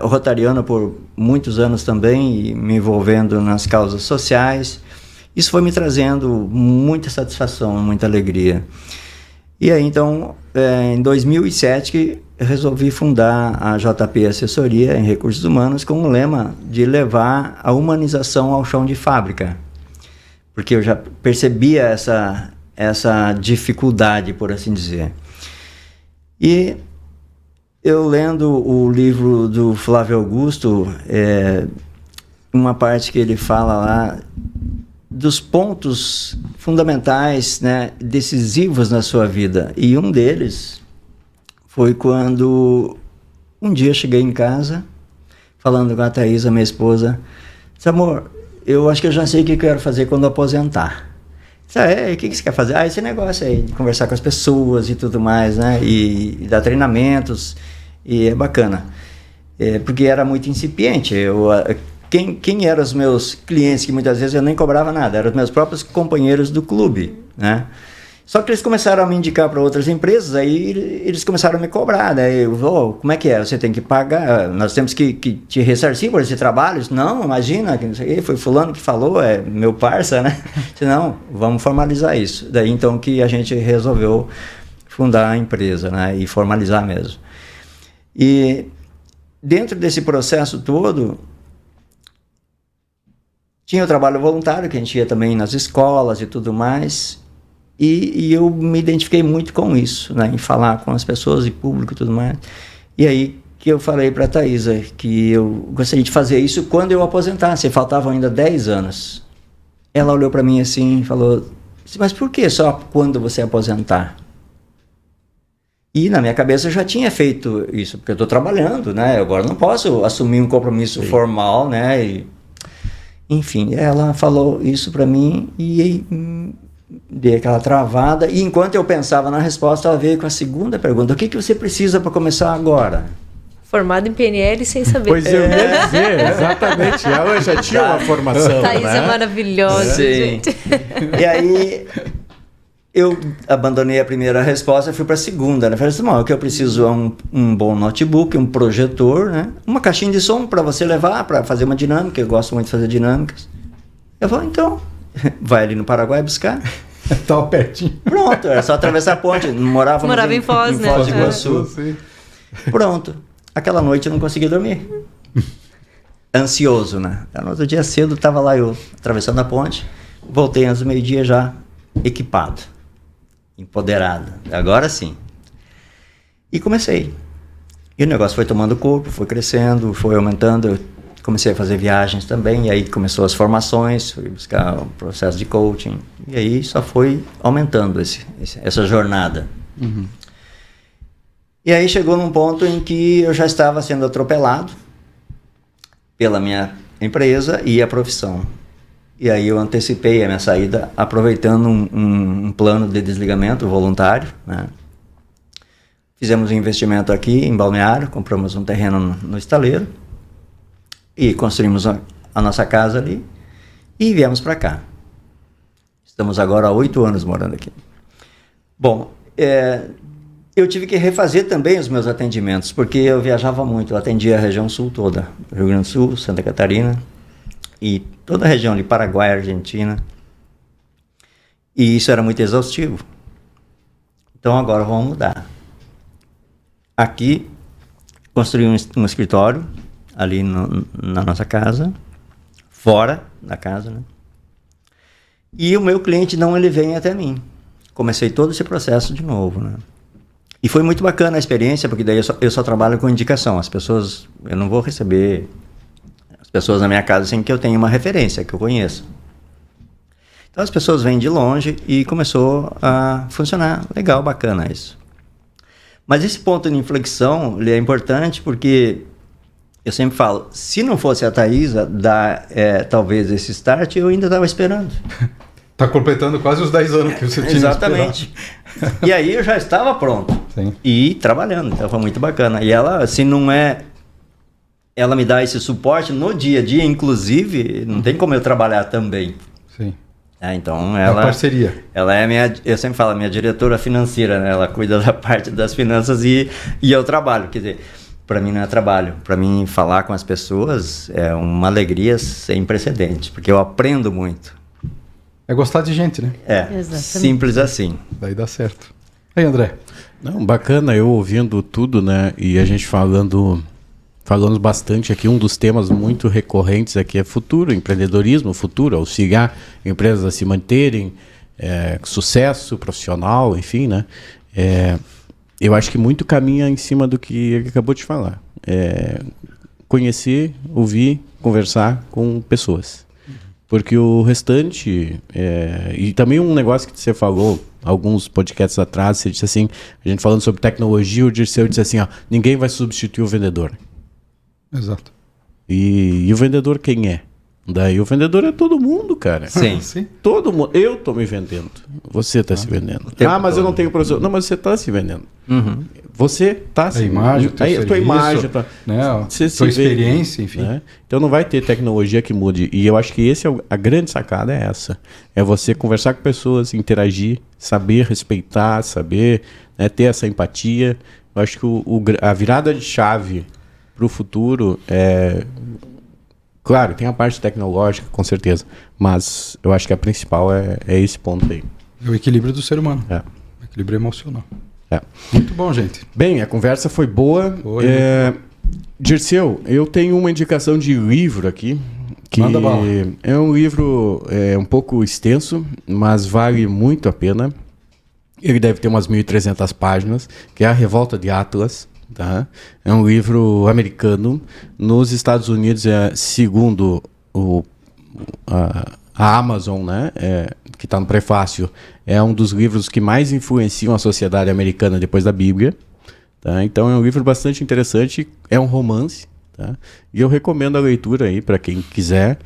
rotariano por muitos anos também, e me envolvendo nas causas sociais. Isso foi me trazendo muita satisfação, muita alegria. E aí, então, em 2007, que eu resolvi fundar a JP Assessoria em Recursos Humanos com o lema de levar a humanização ao chão de fábrica. Porque eu já percebia essa dificuldade, por assim dizer. E eu lendo o livro do Flávio Augusto, uma parte que ele fala lá dos pontos fundamentais, né, decisivos na sua vida. E um deles foi quando um dia eu cheguei em casa, falando com a Thaisa, minha esposa, disse: amor, eu acho que eu já sei o que eu quero fazer quando eu aposentar. Disse: o que você quer fazer? Esse negócio aí, de conversar com as pessoas e tudo mais, né, e dar treinamentos, e é bacana. Porque era muito incipiente. Quem eram os meus clientes, que muitas vezes eu nem cobrava nada, eram os meus próprios companheiros do clube, né? Só que eles começaram a me indicar para outras empresas, aí eles começaram a me cobrar, né? Como é que é? Você tem que pagar, nós temos que te ressarcir por esse trabalho? Não, imagina, foi fulano que falou, é meu parça, né? Disse: não, vamos formalizar isso. Daí então que a gente resolveu fundar a empresa, né? E formalizar mesmo. E dentro desse processo todo, tinha o trabalho voluntário, que a gente ia também nas escolas e tudo mais, e eu me identifiquei muito com isso, né, em falar com as pessoas e público e tudo mais. E aí que eu falei para a Thaisa que eu gostaria de fazer isso quando eu aposentasse, faltavam ainda 10 anos. Ela olhou para mim assim e falou: mas por que só quando você aposentar? E na minha cabeça eu já tinha feito isso, porque eu estou trabalhando, né, agora não posso assumir um compromisso formal, né, enfim, ela falou isso para mim e dei aquela travada, e enquanto eu pensava na resposta, ela veio com a segunda pergunta: o que você precisa para começar agora? Formado em PNL sem saber. Pois eu ia dizer, exatamente. Ela já tinha uma formação, Thaís né? é maravilhosa, Sim. gente. E aí eu abandonei a primeira resposta e fui para a segunda, né? Falei assim: o que eu preciso é um bom notebook, um projetor, né? Uma caixinha de som para você levar, para fazer uma dinâmica. Eu gosto muito de fazer dinâmicas. Eu falei: então, vai ali no Paraguai buscar. Tava pertinho. Pronto, era só atravessar a ponte. Morava em Foz, né? Foz do É. Iguaçu. Sim. Pronto. Aquela noite eu não consegui dormir. Ansioso, né? No outro dia cedo estava lá eu atravessando a ponte. Voltei antes do meio-dia já equipado, empoderado. Agora sim. E comecei. E o negócio foi tomando corpo, foi crescendo, foi aumentando. Eu comecei a fazer viagens também. E aí começou as formações, fui buscar o processo de coaching. E aí só foi aumentando essa jornada. Uhum. E aí chegou num ponto em que eu já estava sendo atropelado pela minha empresa e a profissão. E aí eu antecipei a minha saída aproveitando um plano de desligamento voluntário, né? Fizemos um investimento aqui em Balneário, compramos um terreno no estaleiro e construímos a nossa casa ali e viemos para cá. Estamos agora há 8 anos morando aqui. Bom, eu tive que refazer também os meus atendimentos, porque eu viajava muito, eu atendia a região sul toda, Rio Grande do Sul, Santa Catarina, e toda a região de Paraguai, Argentina, e isso era muito exaustivo. Então agora vamos mudar. Aqui, construí um escritório, ali na nossa casa, fora da casa, né? E o meu cliente não, ele vem até mim. Comecei todo esse processo de novo, né? E foi muito bacana a experiência, porque daí eu só trabalho com indicação. As pessoas, eu não vou receber as pessoas na minha casa sem que eu tenha uma referência, que eu conheça. Então as pessoas vêm de longe e começou a funcionar. Legal, bacana isso. Mas esse ponto de inflexão, ele é importante porque eu sempre falo, se não fosse a Thaisa dar talvez esse start, eu ainda estava esperando. Tá completando quase os 10 anos que você tinha. Exatamente. E aí eu já estava pronto. Sim. E trabalhando, então foi muito bacana. E ela, se não é... Ela me dá esse suporte no dia a dia, inclusive, não tem como eu trabalhar também. Sim. Então É ela... a parceria. Ela é eu sempre falo, minha diretora financeira, né? Ela cuida da parte das finanças e eu trabalho. Quer dizer, para mim não é trabalho. Para mim, falar com as pessoas é uma alegria sem precedentes, porque eu aprendo muito. É gostar de gente, né? Exatamente. Simples assim. Daí dá certo. Aí, André. Não, bacana, eu ouvindo tudo, né? E a gente falamos bastante aqui. Um dos temas muito recorrentes aqui é futuro, empreendedorismo, futuro, auxiliar empresas a se manterem, sucesso profissional, enfim, né? Eu acho que muito caminha em cima do que ele acabou de falar. Conhecer, ouvir, conversar com pessoas. Porque o restante... E também um negócio que você falou, alguns podcasts atrás, você disse assim, a gente falando sobre tecnologia, o Dirceu disse assim, ó, ninguém vai substituir o vendedor. Exato. E o vendedor quem é? Daí o vendedor é todo mundo, cara. Sim. Sim. Todo mundo. Eu tô me vendendo. Você tá se vendendo. tempo Mas eu não todo. tenho professor. Não, mas você tá se vendendo. Uhum. Você tá se A imagem, o teu aí, a tua serviço, imagem, né? você Tua se vê, experiência, enfim. né? Então não vai ter tecnologia que mude. E eu acho que a grande sacada é essa. É você conversar com pessoas, interagir, saber respeitar, saber, né, ter essa empatia. Eu acho que a virada de chave para o futuro é... Claro, tem a parte tecnológica, com certeza. Mas eu acho que a principal é esse ponto aí. É o equilíbrio do ser humano. É. O equilíbrio emocional. É. Muito bom, gente. Bem, a conversa foi boa. Foi. Dirceu, eu tenho uma indicação de livro aqui. Que Manda bala. é um livro um pouco extenso, mas vale muito a pena. Ele deve ter umas 1.300 páginas, que é A Revolta de Atlas. Tá? É um livro americano. Nos Estados Unidos, segundo a Amazon, né, que está no prefácio, é um dos livros que mais influenciam a sociedade americana depois da Bíblia. Tá? Então é um livro bastante interessante, é um romance, tá? E eu recomendo a leitura aí para quem quiser.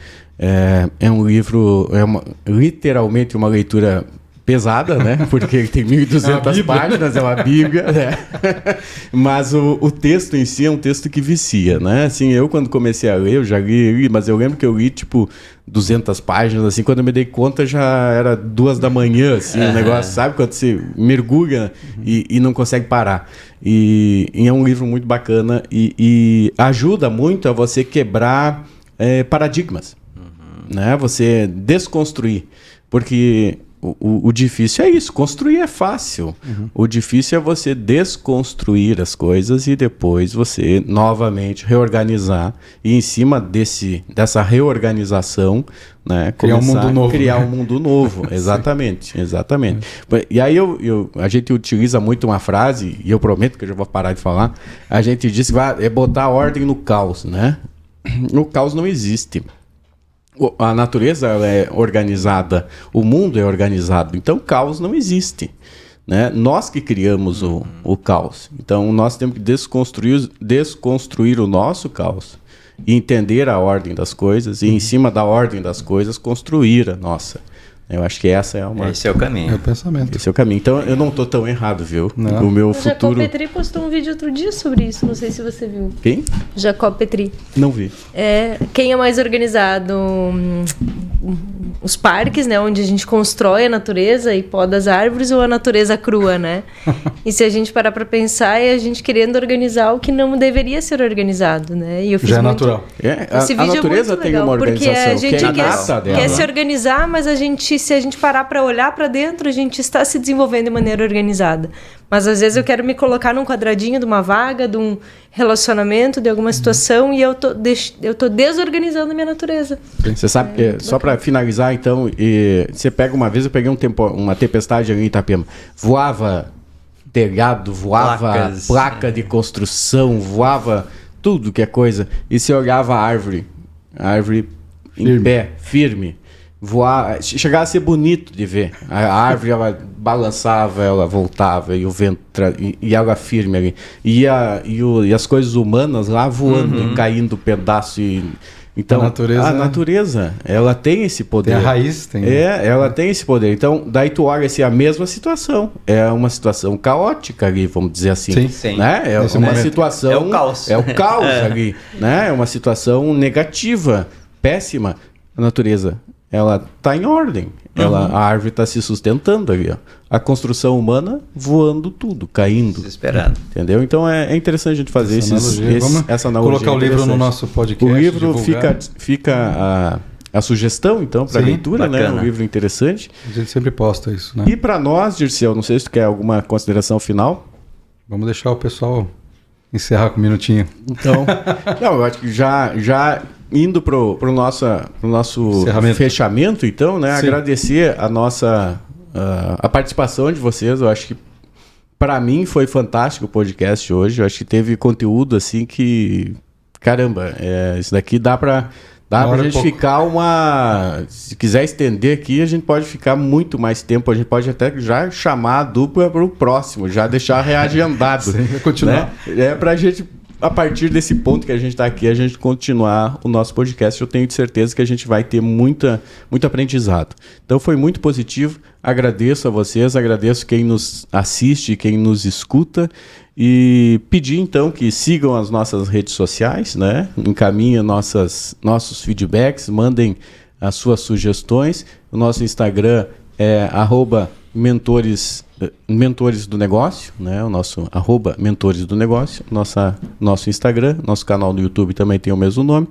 É um livro, literalmente uma leitura pesada, né? Porque tem 1.200 páginas, é uma bíblia, né? Mas o texto em si é um texto que vicia, né? Assim, eu quando comecei a ler, eu já li, mas eu lembro que eu li, tipo, 200 páginas, assim, quando eu me dei conta já era 2 da manhã, assim, o negócio, sabe? Quando você mergulha e não consegue parar. E é um livro muito bacana e ajuda muito a você quebrar paradigmas, né? Você desconstruir, porque o difícil é isso, construir é fácil. O difícil é você desconstruir as coisas e depois você novamente reorganizar e em cima dessa reorganização, né, criar um mundo novo. Criar um mundo novo, exatamente. E aí a gente utiliza muito uma frase, e eu prometo que eu já vou parar de falar, a gente diz que é botar ordem no caos, né? O caos não existe. A natureza ela é organizada, o mundo é organizado, então caos não existe, né? Nós que criamos o caos, então nós temos que desconstruir o nosso caos e entender a ordem das coisas e em cima da ordem das coisas construir a nossa. Eu acho que esse é o caminho. É o pensamento. Esse é o caminho. Então eu não estou tão errado, viu? Não. O meu O futuro. Jacob Petri postou um vídeo outro dia sobre isso, não sei se você viu. Quem? Jacob Petri. Não vi. Quem é mais organizado? Os parques, né, onde a gente constrói a natureza e poda as árvores, ou a natureza crua, né? E se a gente parar para pensar, é a gente querendo organizar o que não deveria ser organizado, né? E eu fiz já é natural. Esse vídeo a natureza tem uma organização, porque a gente que é inata dela. quer se organizar, mas se a gente parar para olhar para dentro, a gente está se desenvolvendo de maneira organizada. Mas às vezes eu quero me colocar num quadradinho de uma vaga, de um relacionamento, de alguma situação, e eu tô desorganizando a minha natureza. Você sabe que, só para finalizar, então, você pega uma vez, eu peguei uma tempestade ali em Itapema, voava telhado, voava placa de construção, voava tudo que é coisa, e você olhava a árvore em pé, firme, voar, chegava a ser bonito de ver. A árvore, ela balançava, ela voltava, e o vento e ela firme ali. E as coisas humanas lá voando, caindo pedaço. Então, a natureza, ela tem esse poder. Tem a raiz, tem. Ela tem esse poder. Então, daí tu olha assim, a mesma situação. É uma situação caótica ali, vamos dizer assim. Sim. Né? É Nesse uma momento. situação... É o caos. É o caos ali. Né? É uma situação negativa, péssima. A natureza, ela está em ordem. A árvore está se sustentando ali, ó. A construção humana voando tudo, caindo. Desesperado. Entendeu? Então é interessante a gente fazer essa analogia. Colocar o livro no nosso podcast. O livro divulgar. fica a sugestão, então, para leitura, bacana. né? Um livro interessante. A gente sempre posta isso, né? E para nós, Dirceu, não sei se tu quer alguma consideração final. Vamos deixar o pessoal encerrar com um minutinho. Então, não, eu acho que já indo pro nosso fechamento, então, né? Sim. Agradecer a participação de vocês. Eu acho que para mim foi fantástico o podcast hoje. Eu acho que teve conteúdo assim que, caramba, isso daqui dá pra gente ficar se quiser estender aqui, a gente pode ficar muito mais tempo. A gente pode até já chamar a dupla para o próximo, já deixar reagendado. Sim, continuar. Né? Pra gente, a partir desse ponto que a gente está aqui, a gente continuar o nosso podcast. Eu tenho certeza que a gente vai ter muito aprendizado. Então foi muito positivo. Agradeço a vocês, agradeço quem nos assiste, quem nos escuta. E pedir então que sigam as nossas redes sociais, né? Encaminhem nossos feedbacks, mandem as suas sugestões. O nosso Instagram é @mentores do negócio, né? O nosso @mentores do negócio, nosso Instagram, nosso canal do YouTube também tem o mesmo nome.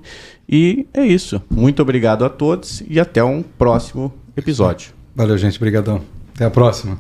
E é isso. Muito obrigado a todos e até um próximo episódio. Valeu, gente. Obrigadão. Até a próxima.